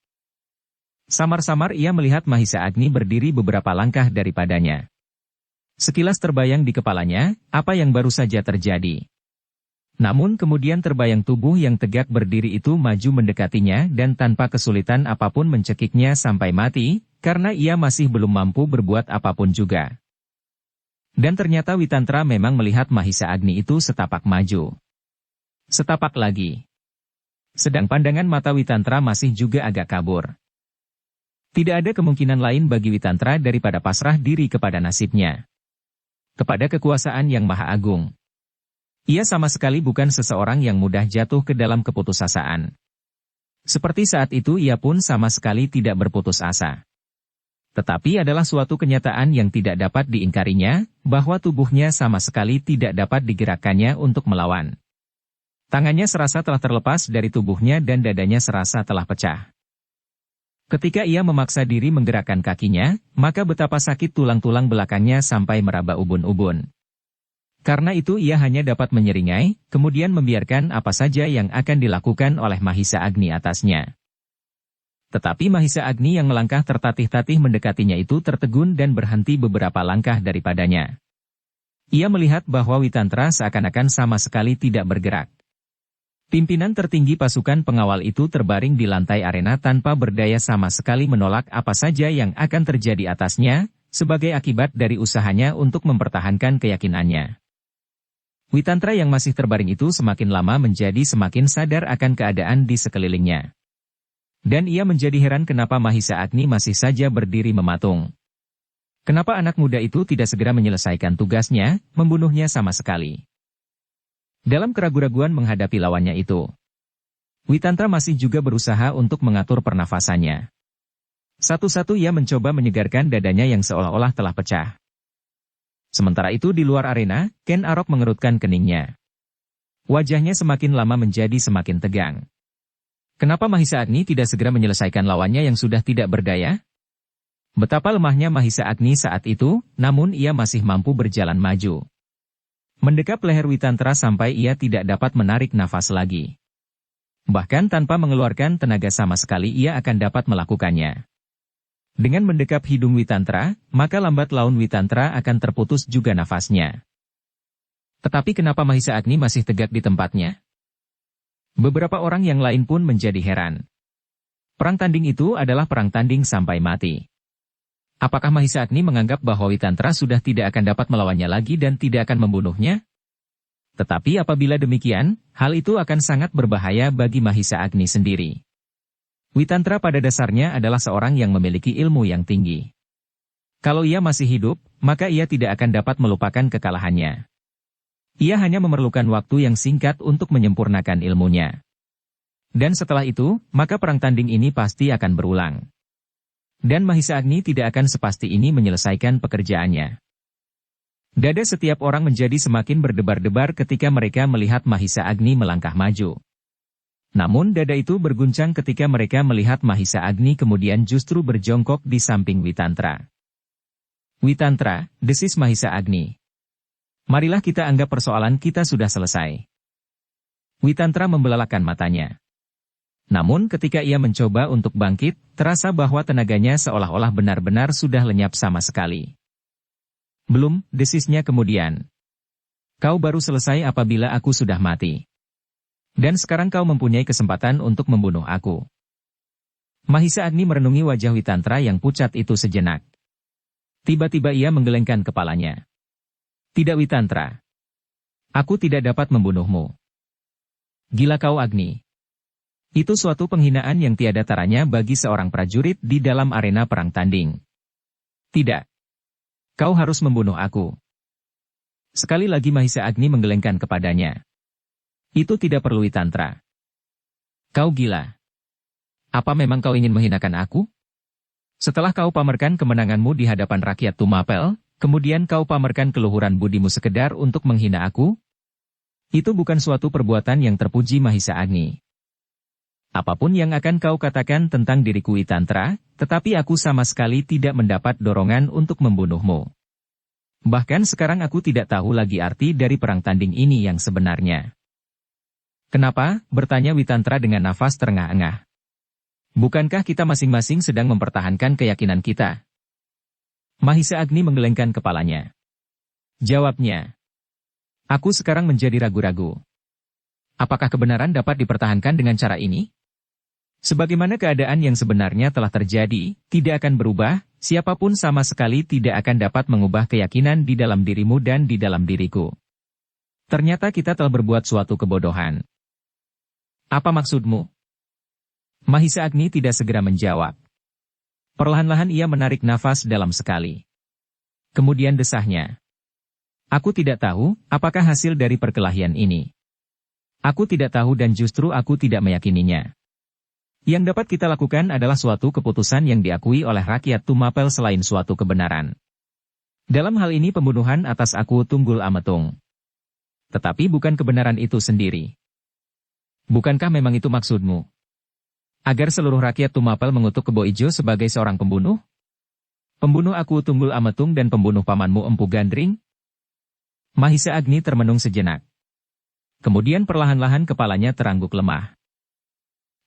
Samar-samar ia melihat Mahisa Agni berdiri beberapa langkah daripadanya. Sekilas terbayang di kepalanya, apa yang baru saja terjadi. Namun kemudian terbayang tubuh yang tegak berdiri itu maju mendekatinya dan tanpa kesulitan apapun mencekiknya sampai mati, karena ia masih belum mampu berbuat apapun juga. Dan ternyata Witantra memang melihat Mahisa Agni itu setapak maju. Setapak lagi. Sedang pandangan mata Witantra masih juga agak kabur. Tidak ada kemungkinan lain bagi Witantra daripada pasrah diri kepada nasibnya. Kepada kekuasaan yang maha agung. Ia sama sekali bukan seseorang yang mudah jatuh ke dalam keputusasaan. Seperti saat itu ia pun sama sekali tidak berputus asa. Tetapi adalah suatu kenyataan yang tidak dapat diingkarinya, bahwa tubuhnya sama sekali tidak dapat digerakkannya untuk melawan. Tangannya serasa telah terlepas dari tubuhnya dan dadanya serasa telah pecah. Ketika ia memaksa diri menggerakkan kakinya, maka betapa sakit tulang-tulang belakangnya sampai meraba ubun-ubun. Karena itu ia hanya dapat menyeringai, kemudian membiarkan apa saja yang akan dilakukan oleh Mahisa Agni atasnya. Tetapi Mahisa Agni yang melangkah tertatih-tatih mendekatinya itu tertegun dan berhenti beberapa langkah daripadanya. Ia melihat bahwa Witantra seakan-akan sama sekali tidak bergerak. Pimpinan tertinggi pasukan pengawal itu terbaring di lantai arena tanpa berdaya sama sekali menolak apa saja yang akan terjadi atasnya, sebagai akibat dari usahanya untuk mempertahankan keyakinannya. Witantra yang masih terbaring itu semakin lama menjadi semakin sadar akan keadaan di sekelilingnya. Dan ia menjadi heran kenapa Mahisa Agni masih saja berdiri mematung. Kenapa anak muda itu tidak segera menyelesaikan tugasnya, membunuhnya sama sekali. Dalam keraguan-raguan menghadapi lawannya itu, Witantra masih juga berusaha untuk mengatur pernafasannya. Satu-satu ia mencoba menyegarkan dadanya yang seolah-olah telah pecah. Sementara itu di luar arena, Ken Arok mengerutkan keningnya. Wajahnya semakin lama menjadi semakin tegang. Kenapa Mahisa Agni tidak segera menyelesaikan lawannya yang sudah tidak berdaya? Betapa lemahnya Mahisa Agni saat itu, namun ia masih mampu berjalan maju. Mendekap leher Witantra sampai ia tidak dapat menarik nafas lagi. Bahkan tanpa mengeluarkan tenaga sama sekali ia akan dapat melakukannya. Dengan mendekap hidung Witantra, maka lambat laun Witantra akan terputus juga nafasnya. Tetapi kenapa Mahisa Agni masih tegak di tempatnya? Beberapa orang yang lain pun menjadi heran. Perang tanding itu adalah perang tanding sampai mati. Apakah Mahisa Agni menganggap bahwa Witantra sudah tidak akan dapat melawannya lagi dan tidak akan membunuhnya? Tetapi apabila demikian, hal itu akan sangat berbahaya bagi Mahisa Agni sendiri. Witantra pada dasarnya adalah seorang yang memiliki ilmu yang tinggi. Kalau ia masih hidup, maka ia tidak akan dapat melupakan kekalahannya. Ia hanya memerlukan waktu yang singkat untuk menyempurnakan ilmunya. Dan setelah itu, maka perang tanding ini pasti akan berulang. Dan Mahisa Agni tidak akan sepasti ini menyelesaikan pekerjaannya. Dada setiap orang menjadi semakin berdebar-debar ketika mereka melihat Mahisa Agni melangkah maju. Namun dada itu berguncang ketika mereka melihat Mahisa Agni kemudian justru berjongkok di samping Witantra. Witantra, desis Mahisa Agni. Marilah kita anggap persoalan kita sudah selesai. Witantra membelalakan matanya. Namun ketika ia mencoba untuk bangkit, terasa bahwa tenaganya seolah-olah benar-benar sudah lenyap sama sekali. Belum, desisnya kemudian. Kau baru selesai apabila aku sudah mati. Dan sekarang kau mempunyai kesempatan untuk membunuh aku. Mahisa Agni merenungi wajah Witantra yang pucat itu sejenak. Tiba-tiba ia menggelengkan kepalanya. Tidak Witantra. Aku tidak dapat membunuhmu. Gila kau Agni. Itu suatu penghinaan yang tiada taranya bagi seorang prajurit di dalam arena perang tanding. Tidak. Kau harus membunuh aku. Sekali lagi Mahisa Agni menggelengkan kepadanya. Itu tidak perlu Witantra. Kau gila. Apa memang kau ingin menghinakan aku? Setelah kau pamerkan kemenanganmu di hadapan rakyat Tumapel, kemudian kau pamerkan keluhuran budimu sekedar untuk menghina aku? Itu bukan suatu perbuatan yang terpuji Mahisa Agni. Apapun yang akan kau katakan tentang diriku Witantra, tetapi aku sama sekali tidak mendapat dorongan untuk membunuhmu. Bahkan sekarang aku tidak tahu lagi arti dari perang tanding ini yang sebenarnya. Kenapa? Bertanya Witantra dengan nafas terengah-engah. Bukankah kita masing-masing sedang mempertahankan keyakinan kita? Mahisa Agni menggelengkan kepalanya. Jawabnya. Aku sekarang menjadi ragu-ragu. Apakah kebenaran dapat dipertahankan dengan cara ini? Sebagaimana keadaan yang sebenarnya telah terjadi, tidak akan berubah, siapapun sama sekali tidak akan dapat mengubah keyakinan di dalam dirimu dan di dalam diriku. Ternyata kita telah berbuat suatu kebodohan. Apa maksudmu? Mahisa Agni tidak segera menjawab. Perlahan-lahan ia menarik nafas dalam sekali. Kemudian desahnya. Aku tidak tahu, apakah hasil dari perkelahian ini. Aku tidak tahu dan justru aku tidak meyakininya. Yang dapat kita lakukan adalah suatu keputusan yang diakui oleh rakyat Tumapel selain suatu kebenaran. Dalam hal ini pembunuhan atas aku Tunggul Ametung. Tetapi bukan kebenaran itu sendiri. Bukankah memang itu maksudmu? Agar seluruh rakyat Tumapel mengutuk Kebo Ijo sebagai seorang pembunuh? Pembunuh aku Tunggul Ametung dan pembunuh pamanmu Empu Gandring? Mahisa Agni termenung sejenak. Kemudian perlahan-lahan kepalanya terangguk lemah.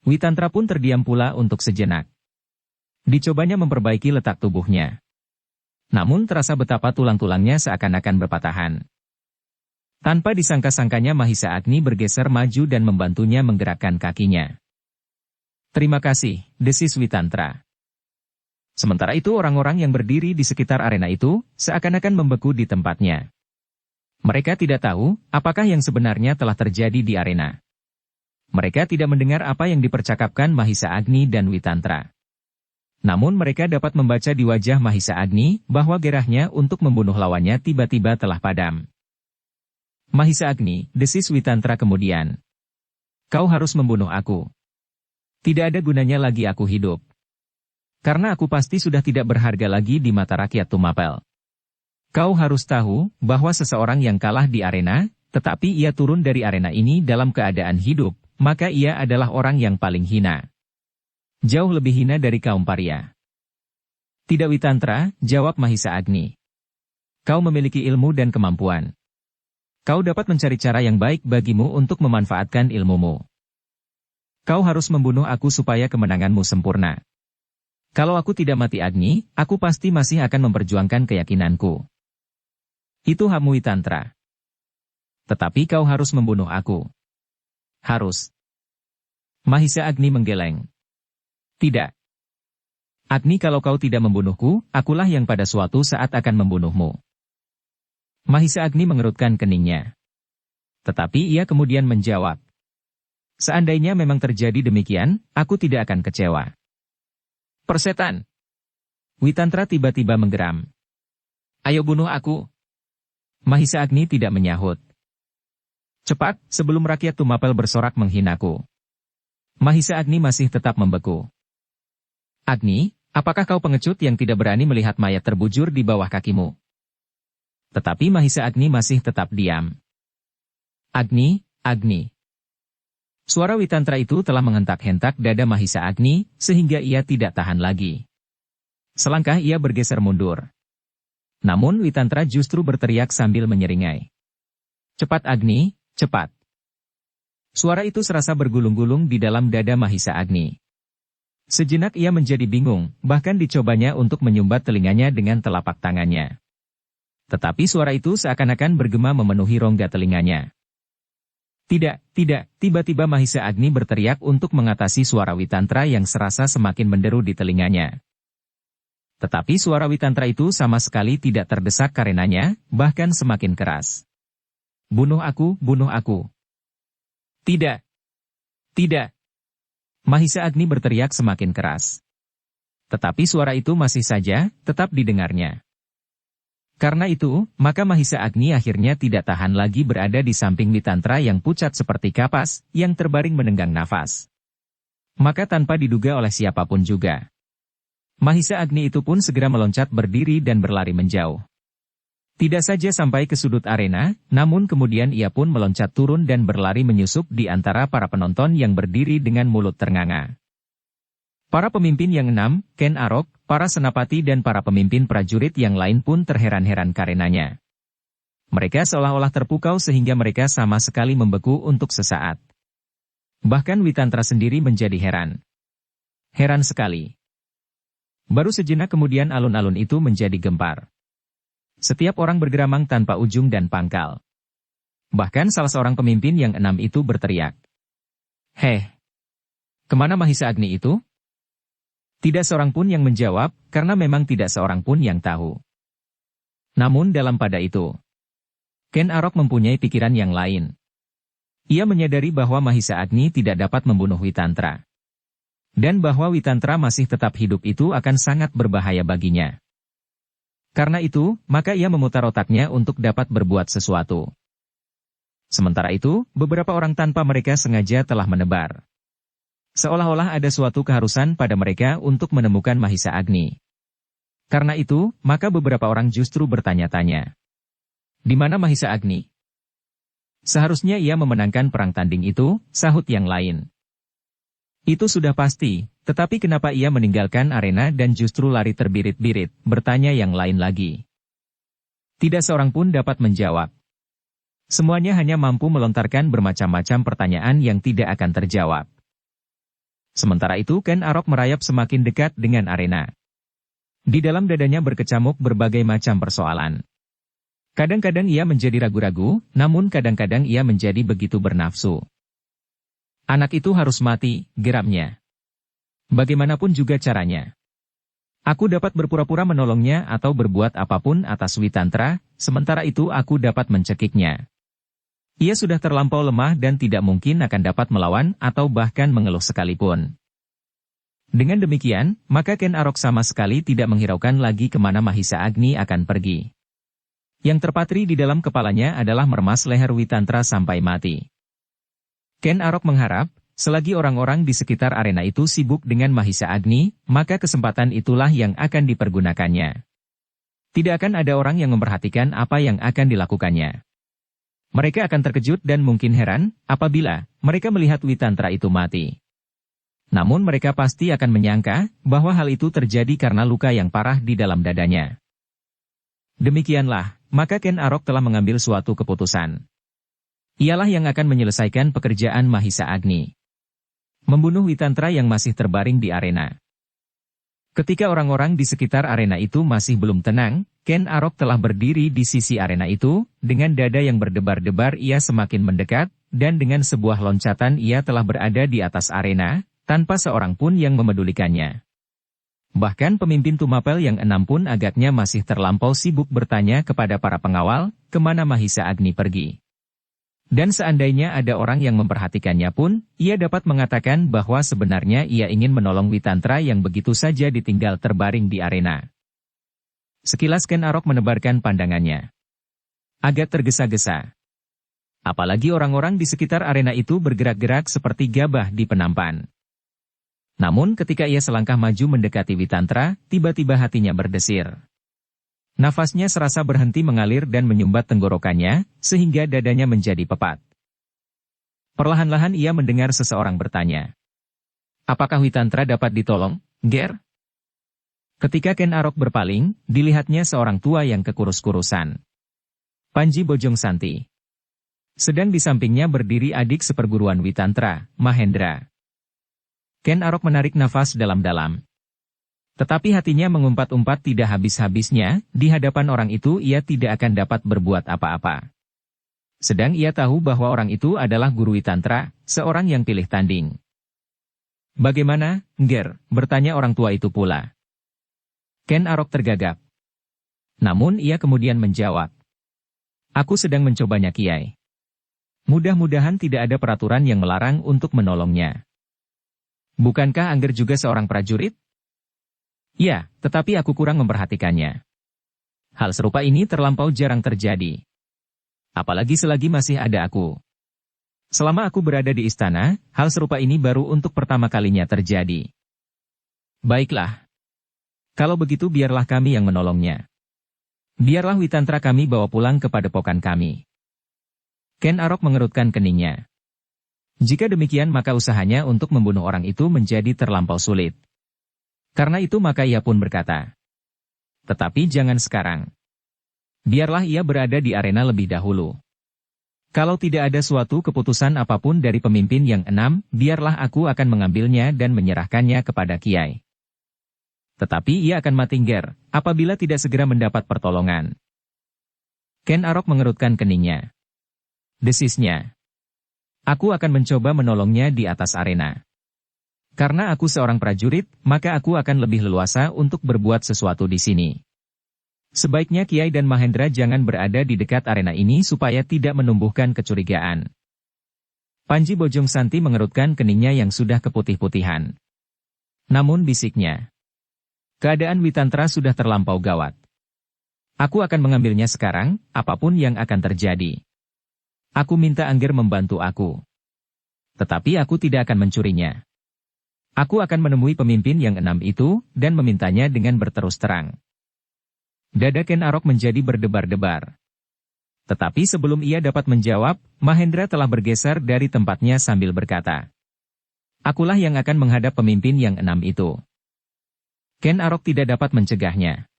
Witantra pun terdiam pula untuk sejenak. Dicobanya memperbaiki letak tubuhnya. Namun terasa betapa tulang-tulangnya seakan-akan berpatahan. Tanpa disangka-sangkanya Mahisa Agni bergeser maju dan membantunya menggerakkan kakinya. Terima kasih, desis Witantra. Sementara itu orang-orang yang berdiri di sekitar arena itu, seakan-akan membeku di tempatnya. Mereka tidak tahu, apakah yang sebenarnya telah terjadi di arena. Mereka tidak mendengar apa yang dipercakapkan Mahisa Agni dan Witantra. Namun mereka dapat membaca di wajah Mahisa Agni, bahwa gerahnya untuk membunuh lawannya tiba-tiba telah padam. Mahisa Agni, desis Witantra kemudian. Kau harus membunuh aku. Tidak ada gunanya lagi aku hidup. Karena aku pasti sudah tidak berharga lagi di mata rakyat Tumapel. Kau harus tahu, bahwa seseorang yang kalah di arena, tetapi ia turun dari arena ini dalam keadaan hidup, maka ia adalah orang yang paling hina. Jauh lebih hina dari kaum paria. Tidak Witantra, jawab Mahisa Agni. Kau memiliki ilmu dan kemampuan. Kau dapat mencari cara yang baik bagimu untuk memanfaatkan ilmumu. Kau harus membunuh aku supaya kemenanganmu sempurna. Kalau aku tidak mati Agni, aku pasti masih akan memperjuangkan keyakinanku. Itu hakmu Witantra. Tetapi kau harus membunuh aku. Harus. Mahisa Agni menggeleng. Tidak. Agni, kalau kau tidak membunuhku, akulah yang pada suatu saat akan membunuhmu. Mahisa Agni mengerutkan keningnya. Tetapi ia kemudian menjawab. Seandainya memang terjadi demikian, aku tidak akan kecewa. Persetan. Witantra tiba-tiba menggeram. Ayo bunuh aku. Mahisa Agni tidak menyahut. Cepat, sebelum rakyat Tumapel bersorak menghinaku. Mahisa Agni masih tetap membeku. Agni, apakah kau pengecut yang tidak berani melihat mayat terbujur di bawah kakimu? Tetapi Mahisa Agni masih tetap diam. Agni, Agni. Suara Witantra itu telah menghentak-hentak dada Mahisa Agni, sehingga ia tidak tahan lagi. Selangkah ia bergeser mundur. Namun Witantra justru berteriak sambil menyeringai. Cepat Agni, cepat. Suara itu serasa bergulung-gulung di dalam dada Mahisa Agni. Sejenak ia menjadi bingung, bahkan dicobanya untuk menyumbat telinganya dengan telapak tangannya. Tetapi suara itu seakan-akan bergema memenuhi rongga telinganya. Tidak, tiba-tiba Mahisa Agni berteriak untuk mengatasi suara Witantra yang serasa semakin menderu di telinganya. Tetapi suara Witantra itu sama sekali tidak terdesak karenanya, bahkan semakin keras. Bunuh aku, bunuh aku. Tidak. Tidak. Mahisa Agni berteriak semakin keras. Tetapi suara itu masih saja, tetap didengarnya. Karena itu, maka Mahisa Agni akhirnya tidak tahan lagi berada di samping Witantra yang pucat seperti kapas, yang terbaring menenggang nafas. Maka tanpa diduga oleh siapapun juga, Mahisa Agni itu pun segera meloncat berdiri dan berlari menjauh. Tidak saja sampai ke sudut arena, namun kemudian ia pun meloncat turun dan berlari menyusup di antara para penonton yang berdiri dengan mulut ternganga. Para pemimpin yang 6, Ken Arok, para senapati dan para pemimpin prajurit yang lain pun terheran-heran karenanya. Mereka seolah-olah terpukau sehingga mereka sama sekali membeku untuk sesaat. Bahkan Witantra sendiri menjadi heran. Heran sekali. Baru sejenak kemudian alun-alun itu menjadi gempar. Setiap orang bergeramang tanpa ujung dan pangkal. Bahkan salah seorang pemimpin yang 6 itu berteriak. "Heh! Kemana Mahisa Agni itu?" Tidak seorang pun yang menjawab, karena memang tidak seorang pun yang tahu. Namun dalam pada itu, Ken Arok mempunyai pikiran yang lain. Ia menyadari bahwa Mahisa Agni tidak dapat membunuh Witantra. Dan bahwa Witantra masih tetap hidup itu akan sangat berbahaya baginya. Karena itu, maka ia memutar otaknya untuk dapat berbuat sesuatu. Sementara itu, beberapa orang tanpa mereka sengaja telah menebar. Seolah-olah ada suatu keharusan pada mereka untuk menemukan Mahisa Agni. Karena itu, maka beberapa orang justru bertanya-tanya. Di mana Mahisa Agni? Seharusnya ia memenangkan perang tanding itu, sahut yang lain. Itu sudah pasti, tetapi kenapa ia meninggalkan arena dan justru lari terbirit-birit, bertanya yang lain lagi. Tidak seorang pun dapat menjawab. Semuanya hanya mampu melontarkan bermacam-macam pertanyaan yang tidak akan terjawab. Sementara itu Ken Arok merayap semakin dekat dengan arena. Di dalam dadanya berkecamuk berbagai macam persoalan. Kadang-kadang ia menjadi ragu-ragu, namun kadang-kadang ia menjadi begitu bernafsu. Anak itu harus mati, geramnya. Bagaimanapun juga caranya. Aku dapat berpura-pura menolongnya atau berbuat apapun atas Witantra, sementara itu aku dapat mencekiknya. Ia sudah terlampau lemah dan tidak mungkin akan dapat melawan atau bahkan mengeluh sekalipun. Dengan demikian, maka Ken Arok sama sekali tidak menghiraukan lagi kemana Mahisa Agni akan pergi. Yang terpatri di dalam kepalanya adalah meremas leher Witantra sampai mati. Ken Arok mengharap, selagi orang-orang di sekitar arena itu sibuk dengan Mahisa Agni, maka kesempatan itulah yang akan dipergunakannya. Tidak akan ada orang yang memperhatikan apa yang akan dilakukannya. Mereka akan terkejut dan mungkin heran, apabila mereka melihat Witantra itu mati. Namun mereka pasti akan menyangka, bahwa hal itu terjadi karena luka yang parah di dalam dadanya. Demikianlah, maka Ken Arok telah mengambil suatu keputusan. Ialah yang akan menyelesaikan pekerjaan Mahisa Agni. Membunuh Witantra yang masih terbaring di arena. Ketika orang-orang di sekitar arena itu masih belum tenang, Ken Arok telah berdiri di sisi arena itu, dengan dada yang berdebar-debar ia semakin mendekat, dan dengan sebuah loncatan ia telah berada di atas arena, tanpa seorang pun yang memedulikannya. Bahkan pemimpin Tumapel yang 6 pun agaknya masih terlampau sibuk bertanya kepada para pengawal, kemana Mahisa Agni pergi. Dan seandainya ada orang yang memperhatikannya pun, ia dapat mengatakan bahwa sebenarnya ia ingin menolong Witantra yang begitu saja ditinggal terbaring di arena. Sekilas Ken Arok menebarkan pandangannya. Agak tergesa-gesa. Apalagi orang-orang di sekitar arena itu bergerak-gerak seperti gabah di penampan. Namun ketika ia selangkah maju mendekati Witantra, tiba-tiba hatinya berdesir. Nafasnya serasa berhenti mengalir dan menyumbat tenggorokannya, sehingga dadanya menjadi pepat. Perlahan-lahan ia mendengar seseorang bertanya. Apakah Witantra dapat ditolong, Ger? Ketika Ken Arok berpaling, dilihatnya seorang tua yang kekurus-kurusan. Panji Bojong Santi. Sedang di sampingnya berdiri adik seperguruan Witantra, Mahendra. Ken Arok menarik nafas dalam-dalam. Tetapi hatinya mengumpat-umpat tidak habis-habisnya, di hadapan orang itu ia tidak akan dapat berbuat apa-apa. Sedang ia tahu bahwa orang itu adalah guru Witantra, seorang yang pilih tanding. Bagaimana, Ger? Bertanya orang tua itu pula. Ken Arok tergagap. Namun ia kemudian menjawab. Aku sedang mencobanya Kiai. Mudah-mudahan tidak ada peraturan yang melarang untuk menolongnya. Bukankah Angger juga seorang prajurit? Ya, tetapi aku kurang memperhatikannya. Hal serupa ini terlampau jarang terjadi. Apalagi selagi masih ada aku. Selama aku berada di istana, hal serupa ini baru untuk pertama kalinya terjadi. Baiklah. Kalau begitu biarlah kami yang menolongnya. Biarlah Witantra kami bawa pulang ke padepokan kami. Ken Arok mengerutkan keningnya. Jika demikian maka usahanya untuk membunuh orang itu menjadi terlampau sulit. Karena itu maka ia pun berkata, tetapi jangan sekarang. Biarlah ia berada di arena lebih dahulu. Kalau tidak ada suatu keputusan apapun dari pemimpin yang 6, biarlah aku akan mengambilnya dan menyerahkannya kepada Kiai. Tetapi ia akan mati nger, apabila tidak segera mendapat pertolongan. Ken Arok mengerutkan keningnya. Desisnya. Aku akan mencoba menolongnya di atas arena. Karena aku seorang prajurit, maka aku akan lebih leluasa untuk berbuat sesuatu di sini. Sebaiknya Kiai dan Mahendra jangan berada di dekat arena ini supaya tidak menumbuhkan kecurigaan. Panji Bojong Santi mengerutkan keningnya yang sudah keputih-putihan. Namun bisiknya. Keadaan Witantra sudah terlampau gawat. Aku akan mengambilnya sekarang, apapun yang akan terjadi. Aku minta Angger membantu aku. Tetapi aku tidak akan mencurinya. Aku akan menemui pemimpin yang 6 itu, dan memintanya dengan berterus terang. Dada Ken Arok menjadi berdebar-debar. Tetapi sebelum ia dapat menjawab, Mahendra telah bergeser dari tempatnya sambil berkata, akulah yang akan menghadap pemimpin yang 6 itu. Ken Arok tidak dapat mencegahnya.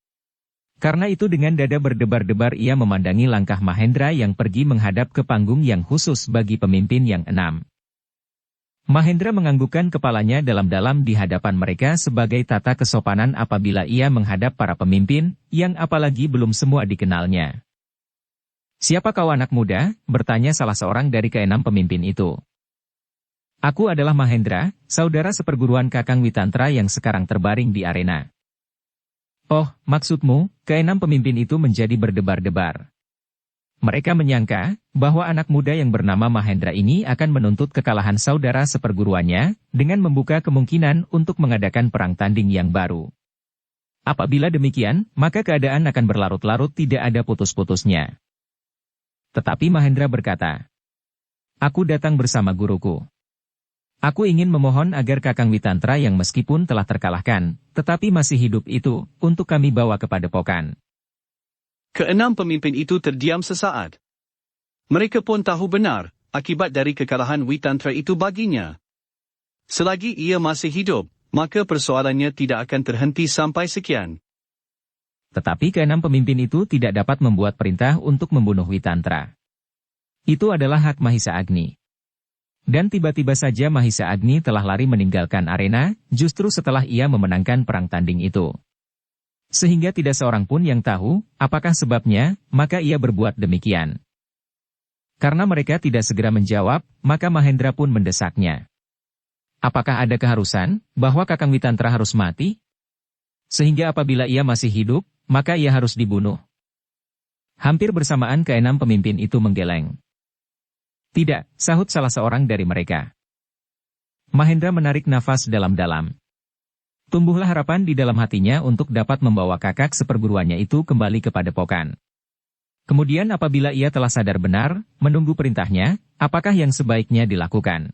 Karena itu dengan dada berdebar-debar ia memandangi langkah Mahendra yang pergi menghadap ke panggung yang khusus bagi pemimpin yang 6. Mahendra menganggukkan kepalanya dalam-dalam di hadapan mereka sebagai tata kesopanan apabila ia menghadap para pemimpin, yang apalagi belum semua dikenalnya. Siapa kau anak muda? Bertanya salah seorang dari ke-6 pemimpin itu. Aku adalah Mahendra, saudara seperguruan Kakang Witantra yang sekarang terbaring di arena. Oh, maksudmu, ke-6 pemimpin itu menjadi berdebar-debar. Mereka menyangka bahwa anak muda yang bernama Mahendra ini akan menuntut kekalahan saudara seperguruannya dengan membuka kemungkinan untuk mengadakan perang tanding yang baru. Apabila demikian, maka keadaan akan berlarut-larut tidak ada putus-putusnya. Tetapi Mahendra berkata, aku datang bersama guruku. Aku ingin memohon agar Kakang Witantra yang meskipun telah terkalahkan, tetapi masih hidup itu, untuk kami bawa ke padepokan. Ke-6 pemimpin itu terdiam sesaat. Mereka pun tahu benar, akibat dari kekalahan Witantra itu baginya. Selagi ia masih hidup, maka persoalannya tidak akan terhenti sampai sekian. Tetapi ke-6 pemimpin itu tidak dapat membuat perintah untuk membunuh Witantra. Itu adalah hak Mahisa Agni. Dan tiba-tiba saja Mahisa Agni telah lari meninggalkan arena, justru setelah ia memenangkan perang tanding itu. Sehingga tidak seorang pun yang tahu, apakah sebabnya, maka ia berbuat demikian. Karena mereka tidak segera menjawab, maka Mahendra pun mendesaknya. Apakah ada keharusan, bahwa Kakang Witantra harus mati? Sehingga apabila ia masih hidup, maka ia harus dibunuh. Hampir bersamaan ke-6 pemimpin itu menggeleng. Tidak, sahut salah seorang dari mereka. Mahendra menarik nafas dalam-dalam. Tumbuhlah harapan di dalam hatinya untuk dapat membawa kakak seperguruannya itu kembali ke padepokan. Kemudian apabila ia telah sadar benar, menunggu perintahnya, apakah yang sebaiknya dilakukan.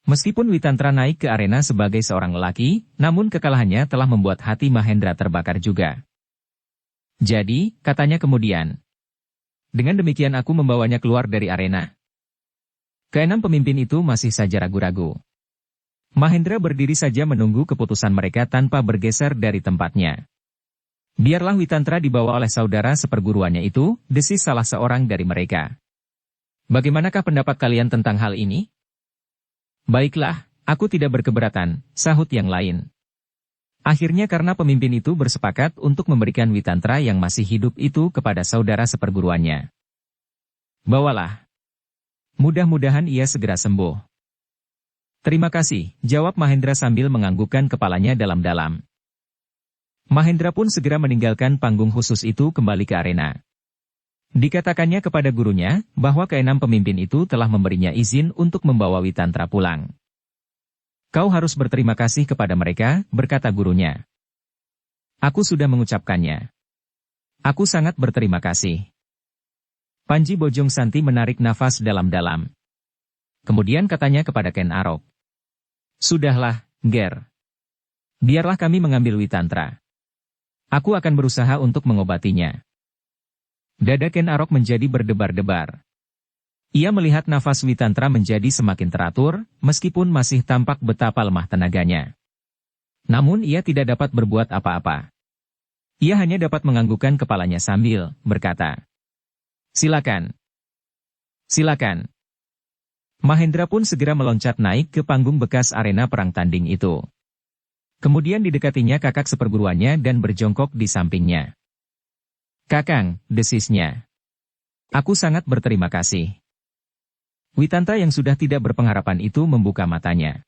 Meskipun Witantra naik ke arena sebagai seorang lelaki, namun kekalahannya telah membuat hati Mahendra terbakar juga. Jadi, katanya kemudian, dengan demikian aku membawanya keluar dari arena. Ke-6 pemimpin itu masih saja ragu-ragu. Mahendra berdiri saja menunggu keputusan mereka tanpa bergeser dari tempatnya. Biarlah Witantra dibawa oleh saudara seperguruannya itu, desis salah seorang dari mereka. Bagaimanakah pendapat kalian tentang hal ini? Baiklah, aku tidak berkeberatan, sahut yang lain. Akhirnya karena pemimpin itu bersepakat untuk memberikan Witantra yang masih hidup itu kepada saudara seperguruannya. Bawalah. Mudah-mudahan ia segera sembuh. Terima kasih, jawab Mahendra sambil menganggukkan kepalanya dalam-dalam. Mahendra pun segera meninggalkan panggung khusus itu kembali ke arena. Dikatakannya kepada gurunya, bahwa ke-6 pemimpin itu telah memberinya izin untuk membawa Witantra pulang. Kau harus berterima kasih kepada mereka, berkata gurunya. Aku sudah mengucapkannya. Aku sangat berterima kasih. Panji Bojong Santi menarik nafas dalam-dalam. Kemudian katanya kepada Ken Arok. Sudahlah, Ger. Biarlah kami mengambil Witantra. Aku akan berusaha untuk mengobatinya. Dada Ken Arok menjadi berdebar-debar. Ia melihat nafas Witantra menjadi semakin teratur, meskipun masih tampak betapa lemah tenaganya. Namun ia tidak dapat berbuat apa-apa. Ia hanya dapat menganggukkan kepalanya sambil berkata, "Silakan. Silakan." Mahendra pun segera meloncat naik ke panggung bekas arena perang tanding itu. Kemudian didekatinya kakak seperguruannya dan berjongkok di sampingnya. "Kakang," desisnya. "Aku sangat berterima kasih." Witantra yang sudah tidak berpengharapan itu membuka matanya.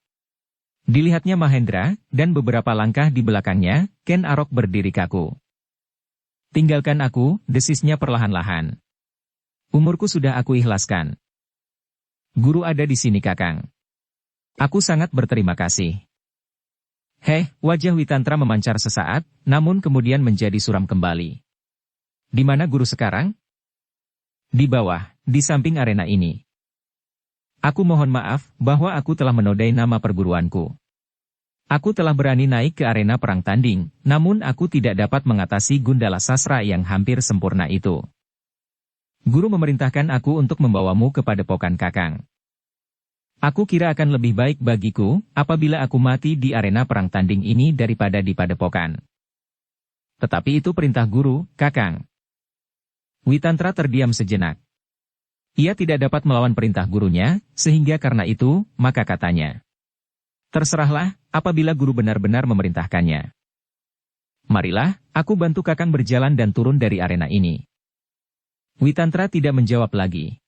Dilihatnya Mahendra, dan beberapa langkah di belakangnya, Ken Arok berdiri kaku. "Tinggalkan aku," desisnya perlahan-lahan. "Umurku sudah aku ikhlaskan. Guru ada di sini kakang. Aku sangat berterima kasih." Wajah Witantra memancar sesaat, namun kemudian menjadi suram kembali. "Di mana guru sekarang?" "Di bawah, di samping arena ini. Aku mohon maaf bahwa aku telah menodai nama perguruanku. Aku telah berani naik ke arena perang tanding, namun aku tidak dapat mengatasi Gundala Sasra yang hampir sempurna itu. Guru memerintahkan aku untuk membawamu ke padepokan kakang. Aku kira akan lebih baik bagiku apabila aku mati di arena perang tanding ini daripada di padepokan. Tetapi itu perintah guru, kakang." Witantra terdiam sejenak. Ia tidak dapat melawan perintah gurunya, sehingga karena itu, maka katanya, "Terserahlah, apabila guru benar-benar memerintahkannya. Marilah, aku bantu kakang berjalan dan turun dari arena ini." Witantra tidak menjawab lagi.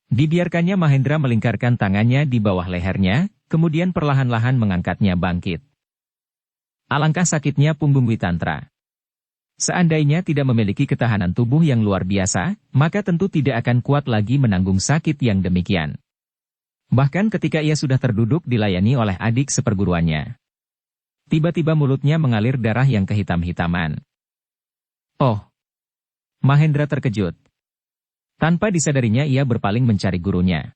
Dibiarkannya Mahendra melingkarkan tangannya di bawah lehernya, kemudian perlahan-lahan mengangkatnya bangkit. Alangkah sakitnya punggung Witantra. Seandainya tidak memiliki ketahanan tubuh yang luar biasa, maka tentu tidak akan kuat lagi menanggung sakit yang demikian. Bahkan ketika ia sudah terduduk dilayani oleh adik seperguruannya. Tiba-tiba mulutnya mengalir darah yang kehitam-hitaman. "Oh!" Mahendra terkejut. Tanpa disadarinya ia berpaling mencari gurunya.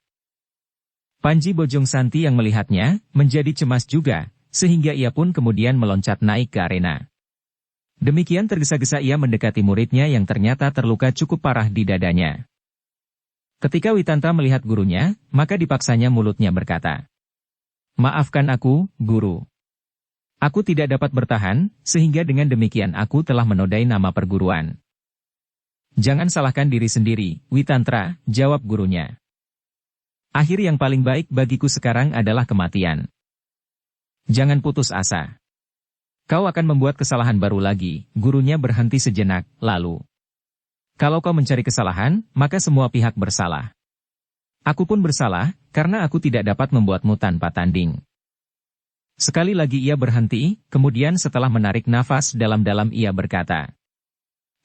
Panji Bojong Santi yang melihatnya, menjadi cemas juga, sehingga ia pun kemudian meloncat naik ke arena. Demikian tergesa-gesa ia mendekati muridnya yang ternyata terluka cukup parah di dadanya. Ketika Witantra melihat gurunya, maka dipaksanya mulutnya berkata, "Maafkan aku, guru. Aku tidak dapat bertahan, sehingga dengan demikian aku telah menodai nama perguruan." "Jangan salahkan diri sendiri, Witantra," jawab gurunya. "Akhir yang paling baik bagiku sekarang adalah kematian. Jangan putus asa. Kau akan membuat kesalahan baru lagi." Gurunya berhenti sejenak, lalu, "Kalau kau mencari kesalahan, maka semua pihak bersalah. Aku pun bersalah, karena aku tidak dapat membuatmu tanpa tanding." Sekali lagi ia berhenti, kemudian setelah menarik nafas dalam-dalam ia berkata,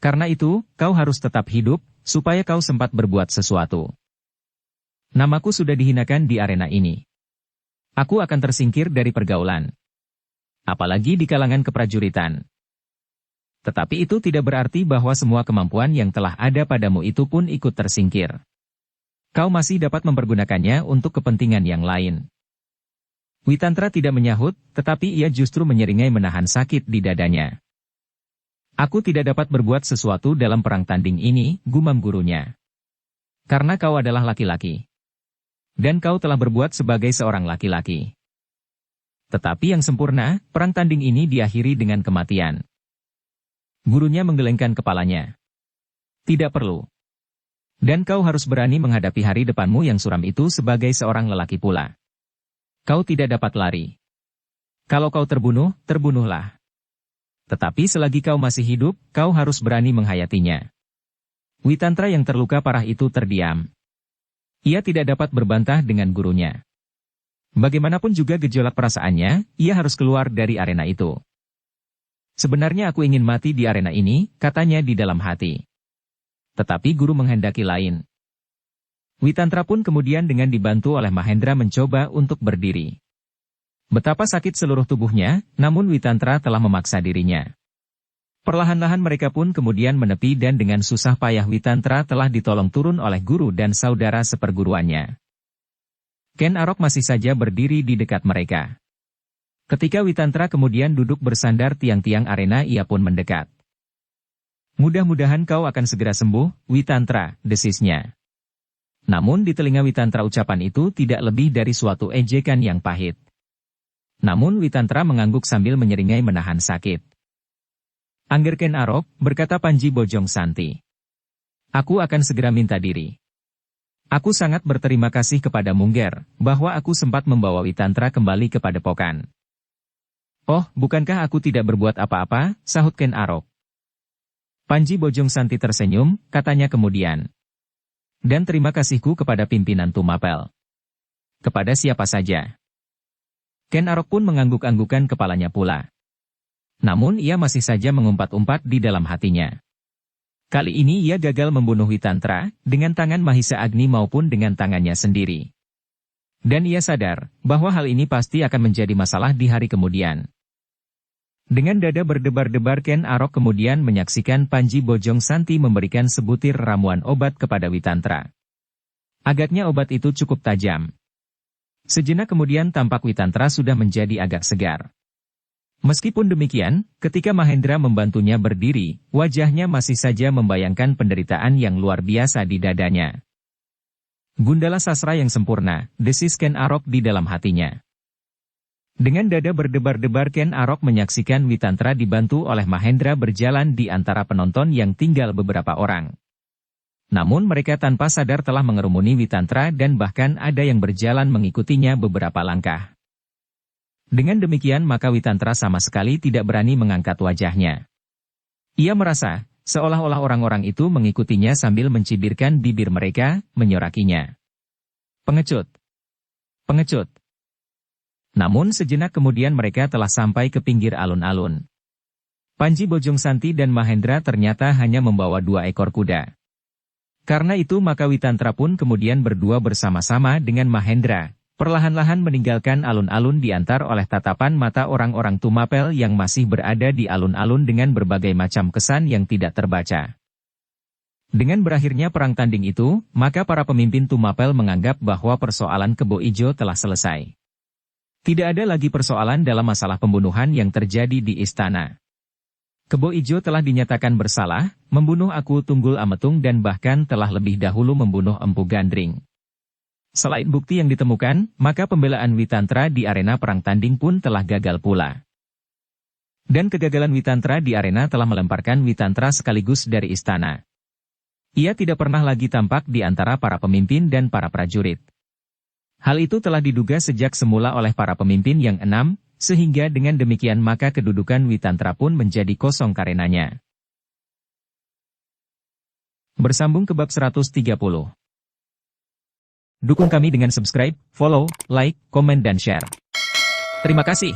"Karena itu, kau harus tetap hidup, supaya kau sempat berbuat sesuatu. Namaku sudah dihinakan di arena ini. Aku akan tersingkir dari pergaulan. Apalagi di kalangan keprajuritan. Tetapi itu tidak berarti bahwa semua kemampuan yang telah ada padamu itu pun ikut tersingkir. Kau masih dapat mempergunakannya untuk kepentingan yang lain." Witantra tidak menyahut, tetapi ia justru menyeringai menahan sakit di dadanya. "Aku tidak dapat berbuat sesuatu dalam perang tanding ini," gumam gurunya. "Karena kau adalah laki-laki. Dan kau telah berbuat sebagai seorang laki-laki. Tetapi yang sempurna, perang tanding ini diakhiri dengan kematian." Gurunya menggelengkan kepalanya. "Tidak perlu. Dan kau harus berani menghadapi hari depanmu yang suram itu sebagai seorang lelaki pula. Kau tidak dapat lari. Kalau kau terbunuh, terbunuhlah. Tetapi selagi kau masih hidup, kau harus berani menghayatinya." Witantra yang terluka parah itu terdiam. Ia tidak dapat berbantah dengan gurunya. Bagaimanapun juga gejolak perasaannya, ia harus keluar dari arena itu. "Sebenarnya aku ingin mati di arena ini," katanya di dalam hati. Tetapi guru menghendaki lain. Witantra pun kemudian dengan dibantu oleh Mahendra mencoba untuk berdiri. Betapa sakit seluruh tubuhnya, namun Witantra telah memaksa dirinya. Perlahan-lahan mereka pun kemudian menepi dan dengan susah payah Witantra telah ditolong turun oleh guru dan saudara seperguruannya. Ken Arok masih saja berdiri di dekat mereka. Ketika Witantra kemudian duduk bersandar tiang-tiang arena ia pun mendekat. Mudah-mudahan kau akan segera sembuh, Witantra, desisnya. Namun di telinga Witantra ucapan itu tidak lebih dari suatu ejekan yang pahit. Namun Witantra mengangguk sambil menyeringai menahan sakit. Angger Ken Arok, berkata Panji Bojong Santi. Aku akan segera minta diri. Aku sangat berterima kasih kepada Mungger, bahwa aku sempat membawa Witantra kembali ke padepokan. Oh, bukankah aku tidak berbuat apa-apa, sahut Ken Arok. Panji Bojong Santi tersenyum, katanya kemudian. Dan terima kasihku kepada pimpinan Tumapel. Kepada siapa saja. Ken Arok pun mengangguk-anggukan kepalanya pula. Namun ia masih saja mengumpat-umpat di dalam hatinya. Kali ini ia gagal membunuh Witantra, dengan tangan Mahisa Agni maupun dengan tangannya sendiri. Dan ia sadar, bahwa hal ini pasti akan menjadi masalah di hari kemudian. Dengan dada berdebar-debar Ken Arok kemudian menyaksikan Panji Bojong Santi memberikan sebutir ramuan obat kepada Witantra. Agaknya obat itu cukup tajam. Sejenak kemudian tampak Witantra sudah menjadi agak segar. Meskipun demikian, ketika Mahendra membantunya berdiri, wajahnya masih saja membayangkan penderitaan yang luar biasa di dadanya. Gundala sasra yang sempurna, desis Ken Arok di dalam hatinya. Dengan dada berdebar-debar Ken Arok menyaksikan Witantra dibantu oleh Mahendra berjalan di antara penonton yang tinggal beberapa orang. Namun mereka tanpa sadar telah mengerumuni Witantra dan bahkan ada yang berjalan mengikutinya beberapa langkah. Dengan demikian maka Witantra sama sekali tidak berani mengangkat wajahnya. Ia merasa, seolah-olah orang-orang itu mengikutinya sambil mencibirkan bibir mereka, menyorakinya. Pengecut! Pengecut! Namun sejenak kemudian mereka telah sampai ke pinggir alun-alun. Panji Bojong Santi dan Mahendra ternyata hanya membawa 2 ekor kuda. Karena itu maka Witantra pun kemudian berdua bersama-sama dengan Mahendra, perlahan-lahan meninggalkan alun-alun diantar oleh tatapan mata orang-orang Tumapel yang masih berada di alun-alun dengan berbagai macam kesan yang tidak terbaca. Dengan berakhirnya perang tanding itu, maka para pemimpin Tumapel menganggap bahwa persoalan Kebo Ijo telah selesai. Tidak ada lagi persoalan dalam masalah pembunuhan yang terjadi di istana. Kebo Ijo telah dinyatakan bersalah, membunuh Aku Tunggul Ametung dan bahkan telah lebih dahulu membunuh Empu Gandring. Selain bukti yang ditemukan, maka pembelaan Witantra di arena perang tanding pun telah gagal pula. Dan kegagalan Witantra di arena telah melemparkan Witantra sekaligus dari istana. Ia tidak pernah lagi tampak di antara para pemimpin dan para prajurit. Hal itu telah diduga sejak semula oleh para pemimpin yang 6, sehingga dengan demikian maka kedudukan Witantra pun menjadi kosong karenanya. Bersambung ke bab 130. Dukung kami dengan subscribe, follow, like, komen dan share. Terima kasih.